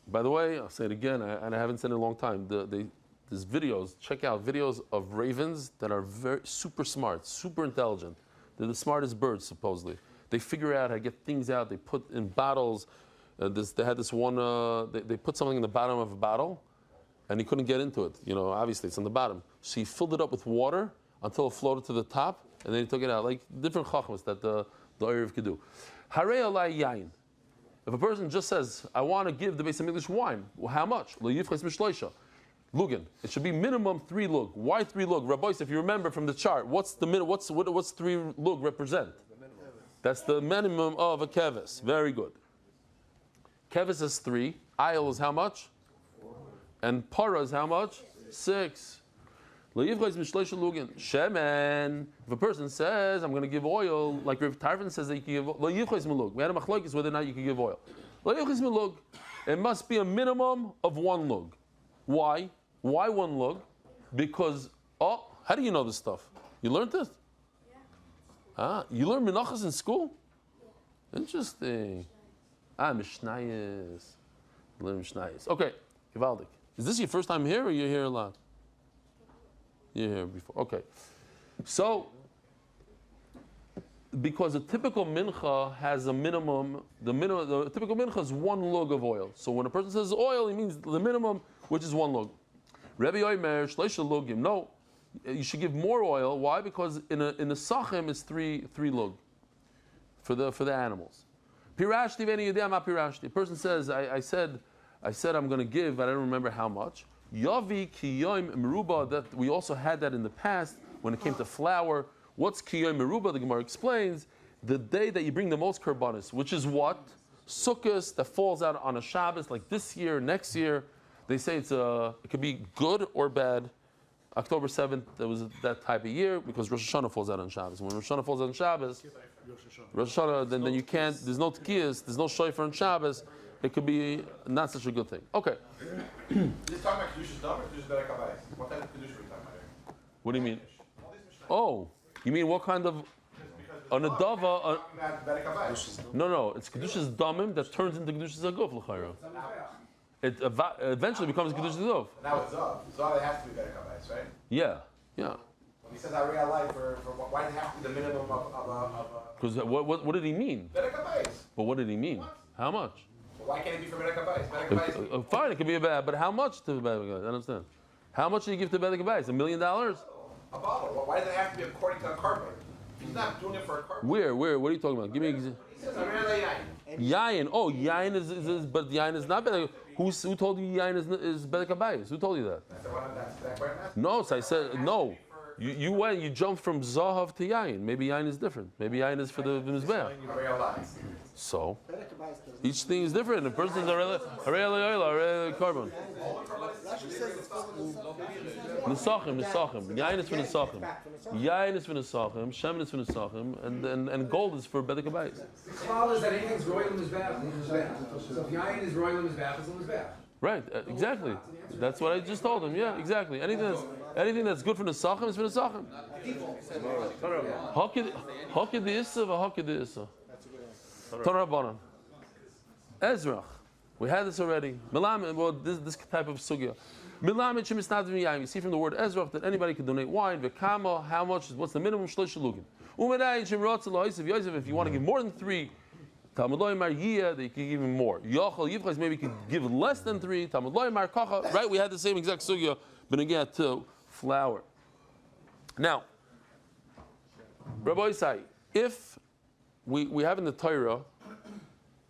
By the way, I'll say it again, and I haven't said it in a long time. There's videos. Check out videos of ravens that are very super smart, super intelligent. They're the smartest birds, supposedly. They figure out how to get things out. They put in bottles. They had this one. They put something in the bottom of a bottle, and he couldn't get into it. Obviously it's on the bottom. So he filled it up with water until it floated to the top, and then he took it out. Like different chachmas that the Erev could do. Harei alai yain. If a person just says, "I want to give the Beis HaMikdash wine," well, how much? Lo yifches mishloisha. Lugin. It should be minimum 3 lug. Why 3 lug? Rabbi, if you remember from the chart, what's 3 lug represent? That's the minimum of a kevis. Very good. Kevis is 3. Ayil is how much? 4. And para is how much? 6. Shemen. If a person says, I'm going to give oil, like Rav Tarfon says that you can give oil. We had a machlokes whether or not you can give oil. It must be a minimum of 1 lug. Why? Why 1 lug? Because, how do you know this stuff? You learned it? Yeah. You learned Menachos in school? Interesting. Mishnayos. You learn Mishnayos. Okay, Givaldik. Is this your first time here or you're here a lot? You're here before. Okay. So, because a typical mincha has a minimum, the typical mincha is 1 lug of oil. So when a person says oil, he means the minimum, which is 1 lug. Rebbe Omer shleisha lugim. No, you should give more oil. Why? Because in a sachem is 3 lug for the animals. Pirashti v'eni yudei ma pirashti. A person says, I said I'm going to give, but I don't remember how much. Yavi kiyoim meruba. That we also had that in the past when it came to flour. What's kiyoim meruba? The Gemara explains the day that you bring the most korbanos, which is what? Sukkos that falls out on a Shabbos, like this year, next year. They say it could be good or bad. October 7th, there was that type of year because Rosh Hashanah falls out on Shabbos. When Rosh Hashanah falls out on Shabbos, Rosh Hashanah, then you can't. There's no tkiyas, there's no shofar on Shabbos. It could be not such a good thing. Okay. Is this talking about Kedusha's dam or Kedusha's Berek HaBayis? What type of Kedusha are we talking about here? What do you mean? Oh, you mean what kind of? Because a Nadava. No, it's Kedushas Damim that turns into Kedushas Aguf, l'chayra. It eventually becomes Kedushas Aguf. Now it's Zav. Zav, it has to be Bedek HaBayis, right? Yeah. When he says Arei Alai, why does it have to be the minimum of Because what did he mean? Bedek HaBayis. But what did he mean? How much? Why can't it be for Bedek HaBayis? Bedek HaBayis. Fine, it could be a bad, but how much to Bedek HaBayis? I understand. How much do you give to Bedek HaBayis? $1 million? A bottle. Why does it have to be according to a carpenter? He's not doing it for a carpenter. Where? What are you talking about? Give me an example. He says Arei Alai Yain. Yain. Oh, Yain is but Yain is not Bedek. Who told you Yain is Bedek HaBayis? Who told you that? That's that question. No, so I said no. You jumped from Zahav to Yain. Maybe Yain is different. Maybe Yain is for the Mizbeach. So, each thing is different. A person is Arei Carbon. Nesachim. Yain is for Nesachim. Yain is for Nesachim. Shemen is for Nesachim. And gold is for Bedek HaBayis. The klal is that anything's royal Mizbeach. So if Yain is royal Mizbeach, it's a Mizbeach. Right, exactly. That's what I just told him. Yeah, exactly. Anything that's good for Nesachim is for Nesachim. Hakid the Issa, Hakid the Issa. Torah Ezra. We had this already. Well, this type of sugya. You see from the word Ezra that anybody can donate wine. V'kama, how much? What's the minimum? Shlosh lugin. If you want to give more than 3, Talmud lo yimar yiyah, they can give even more. Yochel yivchas, maybe you can give less than 3. Talmud lo yimar kacha. Right? We had the same exact sugya, but again to flour. Now, Rabbi Isai, if we have in the Torah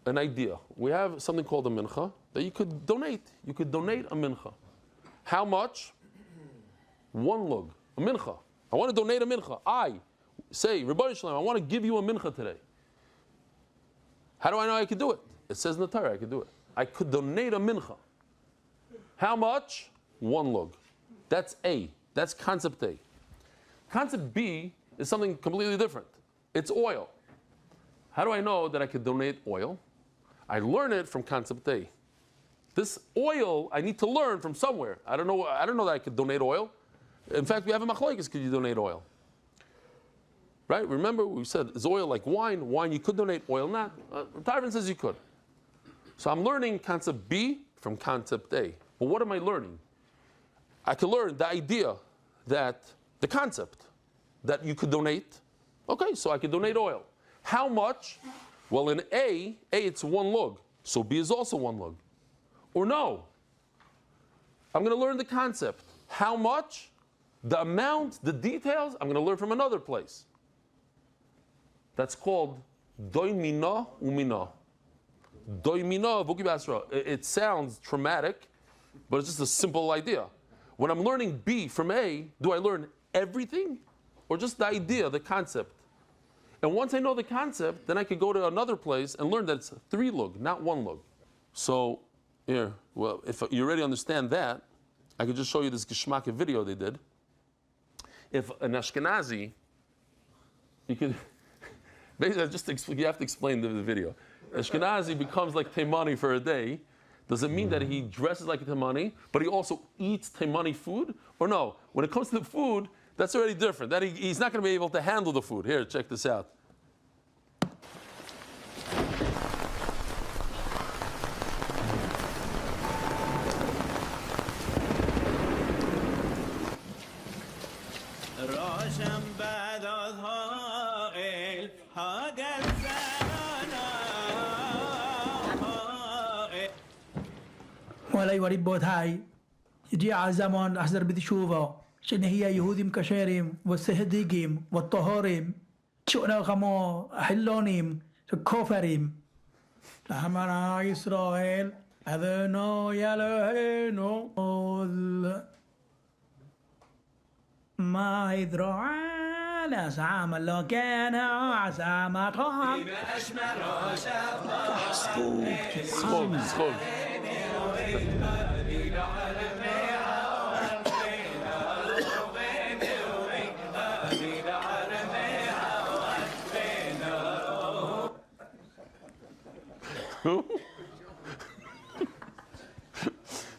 an idea, we have something called a mincha that you could donate. You could donate a mincha. How much? 1 lug, a mincha. I want to donate a mincha. I say, Rabbi Shalom, I want to give you a mincha today. How do I know I could do it? It says in the Torah I could do it. I could donate a mincha. How much? 1 lug. That's A. That's concept A. Concept B is something completely different. It's oil. How do I know that I could donate oil? I learn it from concept A. This oil I need to learn from somewhere. I don't know that I could donate oil. In fact, we have a machlokes, could you donate oil? Right? Remember, we said, is oil like wine? Wine, you could donate, oil not. Tarvin says you could. So I'm learning concept B from concept A. But what am I learning? I can learn the idea that, the concept that you could donate. Okay, so I could donate oil. How much? Well, in A it's 1 lug. So B is also 1 lug. Or no. I'm going to learn the concept. How much? The amount, the details, I'm going to learn from another place. That's called doimina umina. Doimina vuki basra. It sounds traumatic, but it's just a simple idea. When I'm learning B from A, do I learn everything? Or just the idea, the concept? And once I know the concept, then I could go to another place and learn that it's 3 lug, not 1 lug. So, here, well, if you already understand that, I could just show you this Geschmack video they did. If an Ashkenazi, you could, basically, you have to explain the video. Ashkenazi becomes like Taimani for a day. Does it mean that he dresses like a Taimani, but he also eats Taimani food? Or no? When it comes to the food, that's already different. That he's not going to be able to handle the food. Here, check this out. ولا يوري بود هاي يجي على زمان أحضر بدي شوفه شن هي يهوديم كشيريم والسهديقيم والطهوريم شؤنا خمو حلونيم كوفريم لهمنا إسرائيل أذنو يلهنو ما يدرو على سعام لو كان عسام طعام سخون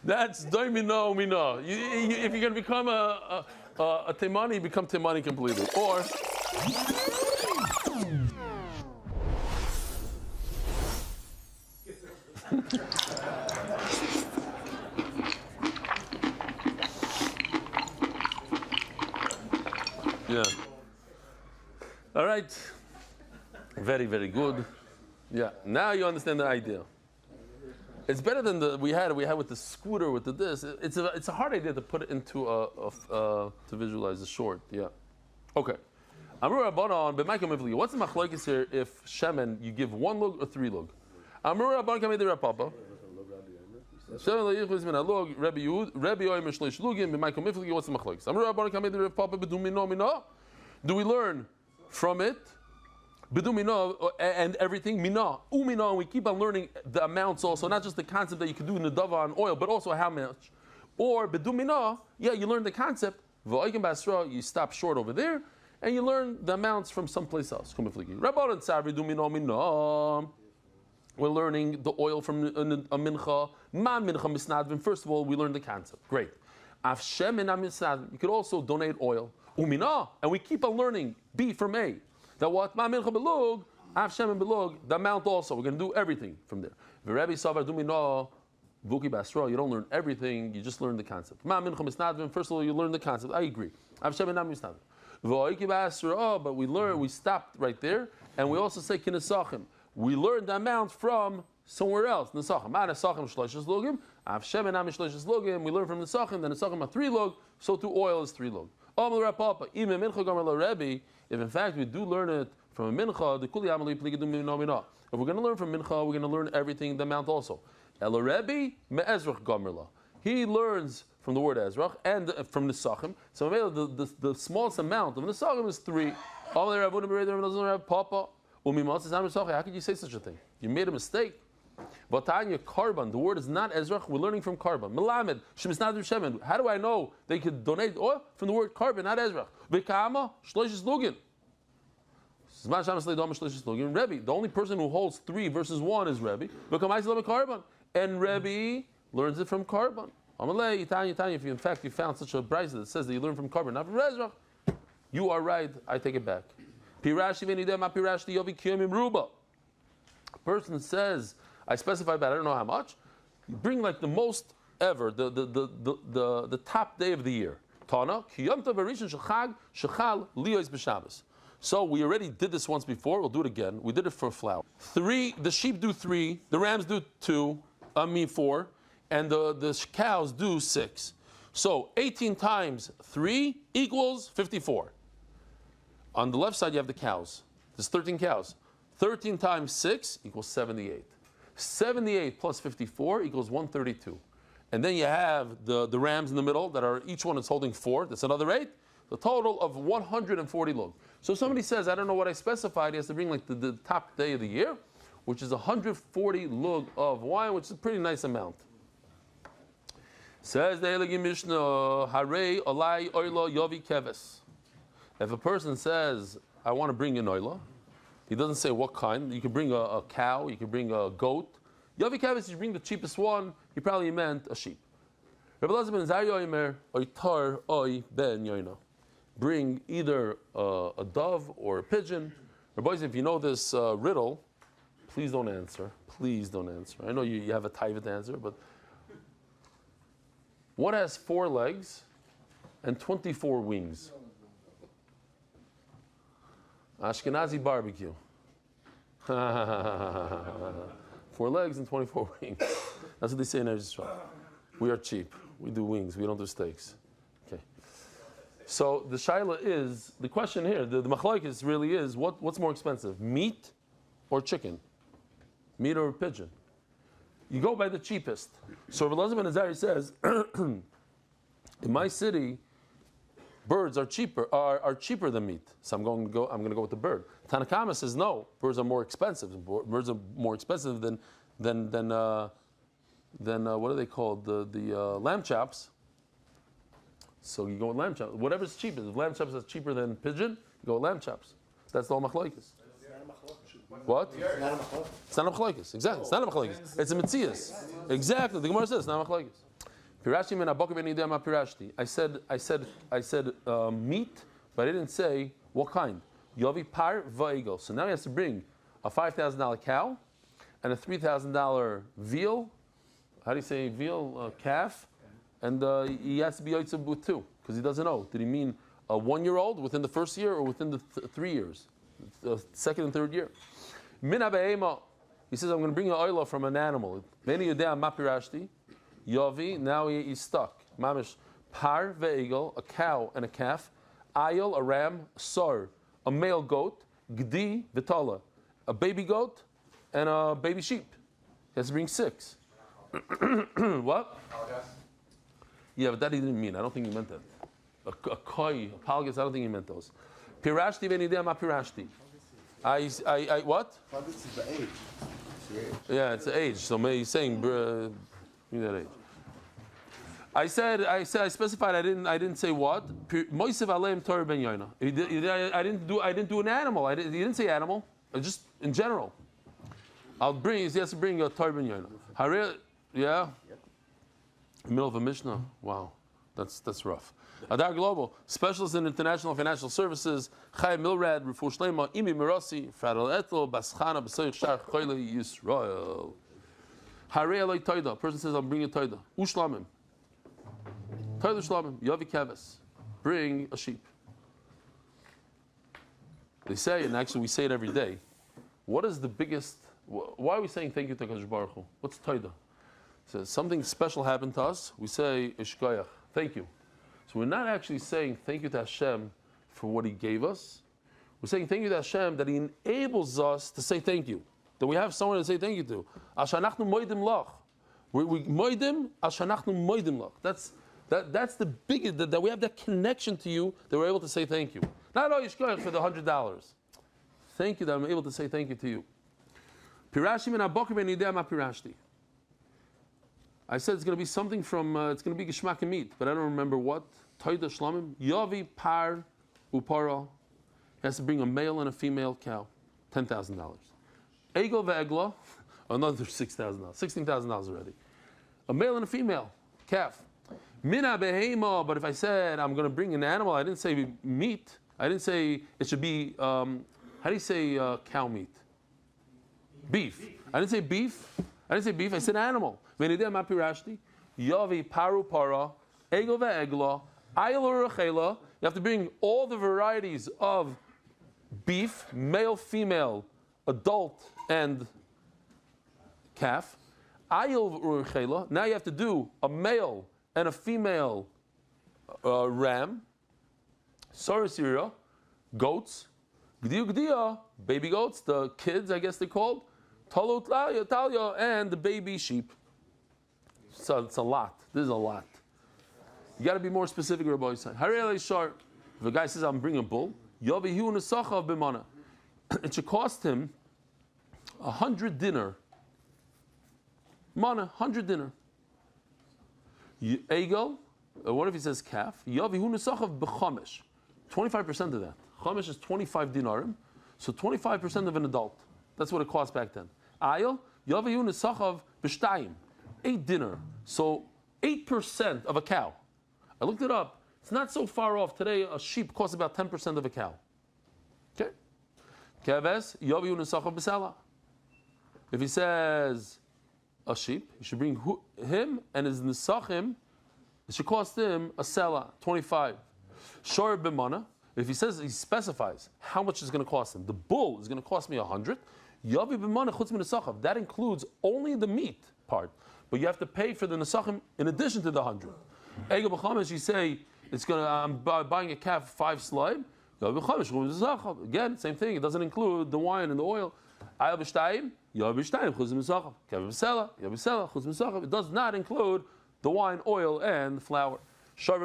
That's doimino mino. If you're going to become a Taimani, you become Taimani completely. Or Yeah. All right. Very, very good. Yeah. Now you understand the idea. It's better than the we had with the scooter with the this. It's a hard idea to put it into to visualize the short. Yeah. Okay. Amru Rabbanon b'Maikom Mivli. What's the machlokes here? If shemen you give 1 lug or 3 lug? Amru Rabbanon kamei de Papa. Shemen leyichus min alug Rabbi Yud Rabbi Oimer shleish lugim b'Maikom Mivli. What's the machlokes? Amru Rabbanon kamei de Papa b'dum mina. Do we learn from it? B'dum mina and everything mina umina, and we keep on learning the amounts also, not just the concept that you can do in the dava on oil, but also how much. Or b'dum mina, yeah, you learn the concept. V'oikim basra, you stop short over there. And you learn the amounts from someplace else. We're learning the oil from a mincha. Ma mincha misnadvim. First of all, we learn the concept. Great. You could also donate oil. Umina, and we keep on learning B from A. That what? Ma mincha belug, av shemen belug, the amount also. We're going to do everything from there. V'Rebbe savar dumina, vuki basra. You don't learn everything. You just learn the concept. Ma mincha misnadvim. First of all, you learn the concept. I agree. Av shemen nam misnadvim. But we stopped right there, and we also say kinesachim. We learned the amount from somewhere else. Nesachim. Nesachim shleishes logim. Av shemen am shleishes logim. We learn from nesachim. Then nesachim are 3 log. So too oil is 3 log. If in fact we do learn it from a mincha, the kuli amali pligidum minamina. If we're going to learn from mincha, we're going to learn everything the amount also. El Rebbe me'ezrach gamerla. He learns from the word Ezrach and from Nesachim. So the smallest amount of Nesachim is 3. How could you say such a thing? You made a mistake. Vatanya Karban, the word is not Ezrach, we're learning from Karban. Melamed, Shemisnadim Shemen. How do I know they could donate oil from the word Karban, not Ezrach? Vikama, Shloishes Lugin. Rebbe, the only person who holds 3 versus 1 is Rebbe. And Rebbe learns it from Karban. If in fact you found such a brisa that says that you learn from Karban, not from Ezrach, you are right, I take it back. A person says, I specify, but I don't know how much. You bring like the most ever, the top day of the year. So we already did this once before. We'll do it again. We did it for flour. 3. The sheep do 3. The rams do 2. 4. And the cows do 6. So 18 times 3 equals 54. On the left side you have the cows. There's 13 cows. 13 times 6 equals 78. 78 plus 54 equals 132. And then you have the rams in the middle that are, each one is holding 4. That's another 8. The total of 140 lug. So if somebody says, I don't know what I specified, he has to bring like the top day of the year, which is 140 lug of wine, which is a pretty nice amount. Says the Eligi Mishnah, Harei Olai Oila Yovi Keves. If a person says, I want to bring an oila, he doesn't say what kind. You can bring a cow, you can bring a goat. Yovi Keves, you bring the cheapest one, he probably meant a sheep. Rabbi Elazar ben Zari Oimer, Oitar Oi Ben Yoina. Bring either a dove or a pigeon. Boys, if you know this riddle, please don't answer. Please don't answer. I know you have a taivet answer, but what has 4 legs and 24 wings? Ashkenazi barbecue. 4 legs and 24 wings. That's what they say in Eretz Yisrael. We are cheap. We do wings. We don't do steaks. Okay. So the shaila is, the question here, the machlokes really is, what's more expensive, meat or chicken? Meat or pigeon? You go by the cheapest. So Rabbi Elazar ben Azari says, in my city, birds are cheaper than meat. So I'm going to go with the bird. Tanakama says no, birds are more expensive. Birds are more expensive than what are they called? The lamb chops. So you go with lamb chops. Whatever's cheapest. If lamb chops is cheaper than pigeon, you go with lamb chops. That's the whole machlokes. What? It's not a machlokes. Exactly. It's not a machlokes. It's a metzias. Exactly. The Gemara says it's not a machlokes. Pirashti min abok ben idem pirashti. I said meat, but I didn't say what kind. Yovi par va'egel. So now he has to bring a $5,000 cow and a $3,000 veal. How do you say veal? Calf. And he has to be yotze with two because he doesn't know. Did he mean a 1-year-old within the first year or within the 3 years? The second and third year. Mina be'ema. He says, I'm going to bring an oila from an animal. Veni yodea mapirashti. Yovi. Now he's stuck. Mamish. Par ve'egel, a cow and a calf. Ayil, a ram. Sar, a male goat. Gdi vitala, a baby goat and a baby sheep. He has to bring 6. What? Yeah, but that he didn't mean. I don't think he meant that. A koi, a palgas, I don't think he meant those. Pirashti venidea ma pirashti. I what? Oh, this is the age. Yeah, it's the age. So he's saying, give me that age. I specified. I didn't say what. Moisev aleim Torah ben Yoina. I didn't do an animal. He didn't say animal. Just in general. He has to bring a Torah ben Yoina. Yeah. Middle of a Mishnah. Wow, that's rough. Adar Global, specialist in international financial services. Chai Milrad, Refu Shlema, Imi Mirasi, Fadal Etel, Baschana, Besoich Shar, Choyle Yisrael. Hare Eloi Toida. Person says, I'm bringing a Toida. Ushlamim. Toida Shlamim. Yavi Keves. Bring a sheep. They say, and actually we say it every day, what is the biggest, why are we saying thank you to HaKadosh Baruch Hu? What's Toida? So something special happened to us, we say, Ishkoyach, thank you. So we're not actually saying thank you to Hashem for what He gave us. We're saying thank you to Hashem that He enables us to say thank you. That we have someone to say thank you to. Ashanachnu moidim lach. We moidim, ashanachnu moidim lach. That's the biggest, that we have that connection to you, that we're able to say thank you. Not all Yishkoyach for the $100. Thank you that I'm able to say thank you to you. Pirashim and abokim and idea ma pirashti. I said it's going to be something from, it's going to be Geshmak and meat, but I don't remember what. Toida Shlamim, Yavi Par Upara. He has to bring a male and a female cow. $10,000. Egel ve'egla, another $6,000. $16,000 already. A male and a female calf. Mina behema, but if I said I'm going to bring an animal, I didn't say meat. I didn't say it should be, how do you say cow meat? Beef. I didn't say beef. I said animal. Venidea mapirashti, Yavi paru para, Egel ve'egla, Ayil urachela. You have to bring all the varieties of beef, male, female, adult, and calf. Ayil urachela. Now you have to do a male and a female ram. Sarasira, goats. Gdiya, baby goats, the kids, I guess they're called. Talut talia, and the baby sheep. So it's a lot. This is a lot. You got to be more specific, Rabbi Yisrael. Harei shar. If a guy says, I'm bringing a bull, Yavihu nesachav b'mana. It should cost him 100 dinar. Mana, 100 dinar. Egel, what if he says calf? Yavihu nesachav b'chamesh. 25% of that. Chamesh is 25 dinarim, so 25% of an adult. That's what it cost back then. Ayil, Yavihu nesachav b'shtayim. 8 dinar. So 8% of a cow. I looked it up. It's not so far off. Today, a sheep costs about 10% of a cow. Okay? Keves, Yavihu nesachav b'sala. If he says a sheep, he should bring him and his nesachim. It should cost him a sela, 25. Shor b'mana. If he says, he specifies how much it's going to cost him. The bull is going to cost me 100. Yavi b'mana chutz min nesachav. That includes only the meat part. But you have to pay for the nesachim in addition to the 100. Egel b'chamesh, you say, it's going to, I'm buying a calf 5 slime. Yavi b'chamesh chutz min nesachav. Again, same thing. It doesn't include the wine and the oil. Ayel b'shtayim, yavi b'shtayim chutz min nesachav. Kev b'sela, yavi b'sela chutz min nesachav. It does not include the wine, oil, and flour. What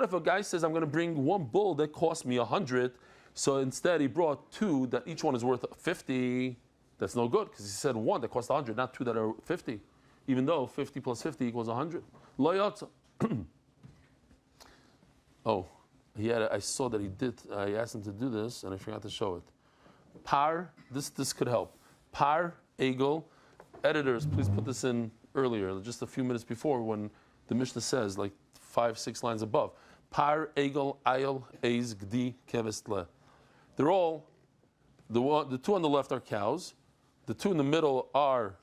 if a guy says, I'm going to bring 1 bull that cost me 100, so instead he brought 2 that each one is worth 50? That's no good, because he said 1 that cost 100, not 2 that are 50, even though 50 plus 50 equals 100. Oh, I saw that he did, I asked him to do this, and I forgot to show it. Par, this could help. Par, Egel, editors, please put this in earlier, just a few minutes before when the Mishnah says, like 5-6 lines above. Par, Egel, Ayel, Ez, Gdi, Keves, Le. They're all, the two on the left are cows. The two in the middle are,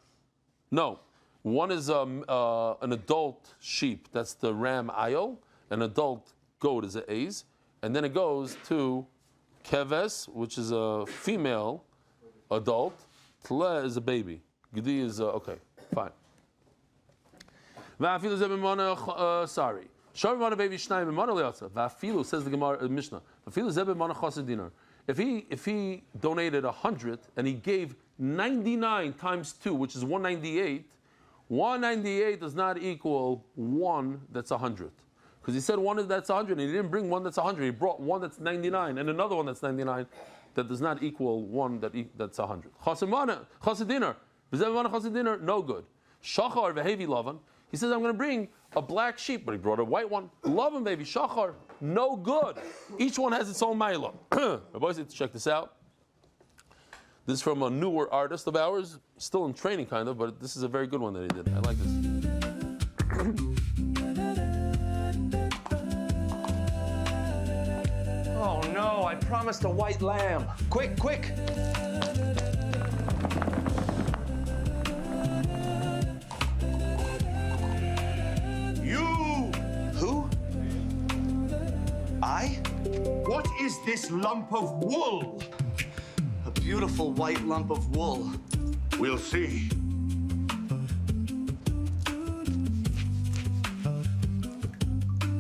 no. One is an adult sheep. That's the ram Ayel. An adult goat is an Ez. And then it goes to Keves, which is a female adult. Tle is a baby. Gdi is, okay, fine. Sorry. Vafilu says the Gemara Mishnah. If he donated 100 and he gave 99 times 2, which is 198, 198 does not equal one that's 100. Because he said one that's 100 and he didn't bring one that's 100. He brought one that's 99 and another one that's 99 that does not equal one that's 100. Chasidiner, no good. Shachar v'hevi lavan. He says, I'm going to bring a black sheep, but he brought a white one. Lavan baby shachar, no good. Each one has its own ma'ila. Rabbi said, check this out. This is from a newer artist of ours, still in training kind of, but this is a very good one that he did. I like this. Oh no, I promised a white lamb. Quick, quick! You! Who? I? What is this lump of wool? A beautiful white lump of wool. We'll see.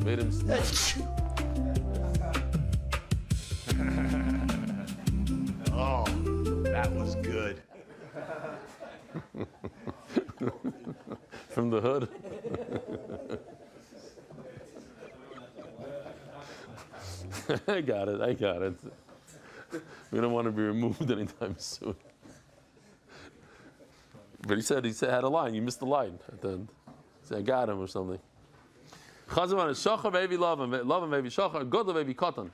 Made him Oh, that was good. From the hood. I got it. We don't want to be removed anytime soon. But he said had a line. You missed the line at the end. He said, I got him or something. Chazman is shachar baby lavan baby shachar godla baby katan.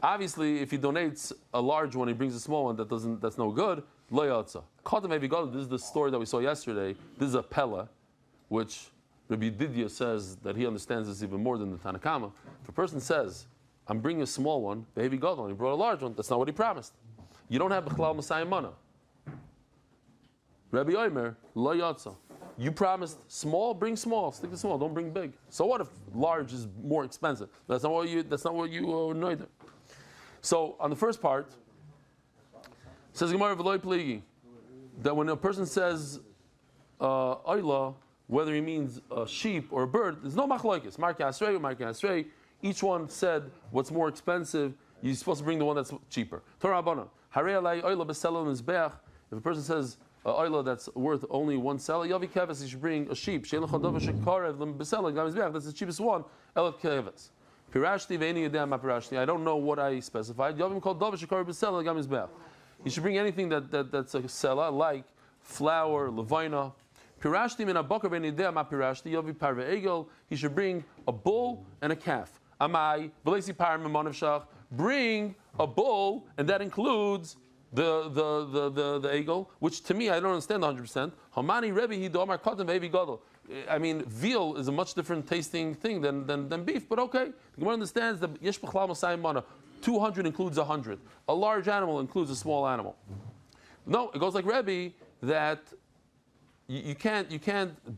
Obviously, if he donates a large one, he brings a small one that's no good. Lo yatsa. Katan baby godla. This is the story that we saw yesterday. This is a pella, which Rabbi Didia says that he understands this even more than the Tanakama. If a person says, I'm bringing a small one, baby godla, and he brought a large one, that's not what he promised. You don't have b'chlal Messiah mana. Rabbi Omer, lo yatsa. You promised small, bring small. Stick to small. Don't bring big. So what if large is more expensive? That's not what you know. So on the first part, says Gemara v'loy pligi, that when a person says oila, whether he means a sheep or a bird, there's no machlokes. Marke asrei, marke asrei. Each one said what's more expensive. You're supposed to bring the one that's cheaper. Torah Rabbanan. Harei alai oila b'selo mizbeach. If a person says oila that's worth only one selah, yavi keves, he should bring a sheep. That's the cheapest one. Elat keves. Pirashti ve'eni yedem ma pirashti. I don't know what I specified. Yavim called davar shekar b'selah gam mizbeach. You should bring anything that's a selah, like flour, levina. Pirashti min abakar ve'eni yedem ma pirashti. Yavi par ve'egel. He should bring a bull and a calf. Amai v'leisi par memanav shach. Bring a bull, and that includes the egel, which to me I don't understand 100%. Hamani Rebbe he domar katan ve'evi gadol. I mean, veal is a much different tasting thing than beef, but okay. The Gemara understands that yesh b'chlal masayim mana. 200 includes 100. A large animal includes a small animal. No, it goes like Rebbe that you can't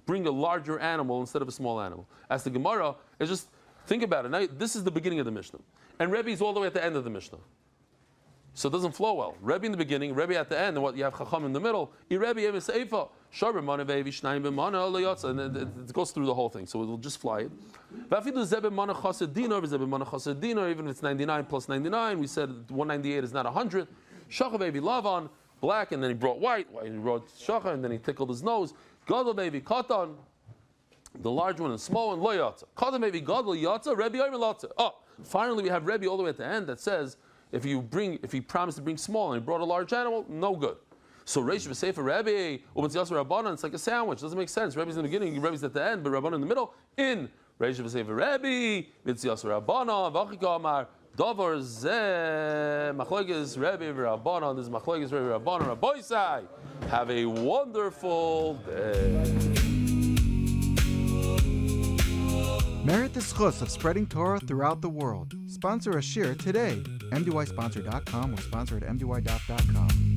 bring a larger animal instead of a small animal. As the Gemara, it's just think about it. Now, this is the beginning of the Mishnah, and Rebbe is all the way at the end of the Mishnah. So it doesn't flow well. Rebbe in the beginning, Rebbe at the end, and what you have Chacham in the middle. And it goes through the whole thing, so it will just fly it. Even if it's 99 plus 99, we said 198 is not 100. Shachar baby lavan, black, and then he brought white. He brought shachar, and then he tickled his nose. Gadol baby katan, the large one and small one, lo yatsa. Katan baby gadol yatsa, Rebbe omer latsa. Oh, finally we have Rebbe all the way at the end that says, if he promised to bring small and he brought a large animal, no good. So Reish v'Sefer Rebbe, U'Mitzias Rabbanan, it's like a sandwich. Doesn't make sense. Rebbe's in the beginning, Rebbe's at the end, but Rabbanan in the middle. In Reish v'Sefer Rebbe, Mitzias Rabbanan, V'achika Amar, Davar Zeh, Machlokes Rebbe v'Rabbanan. This is Machlokes Rebbe v'Rabbanan. Rabbi Sai, have a wonderful day. Merit the schus of spreading Torah throughout the world. Sponsor a shir today. MDYsponsor.com or sponsor at MDYDaf.com.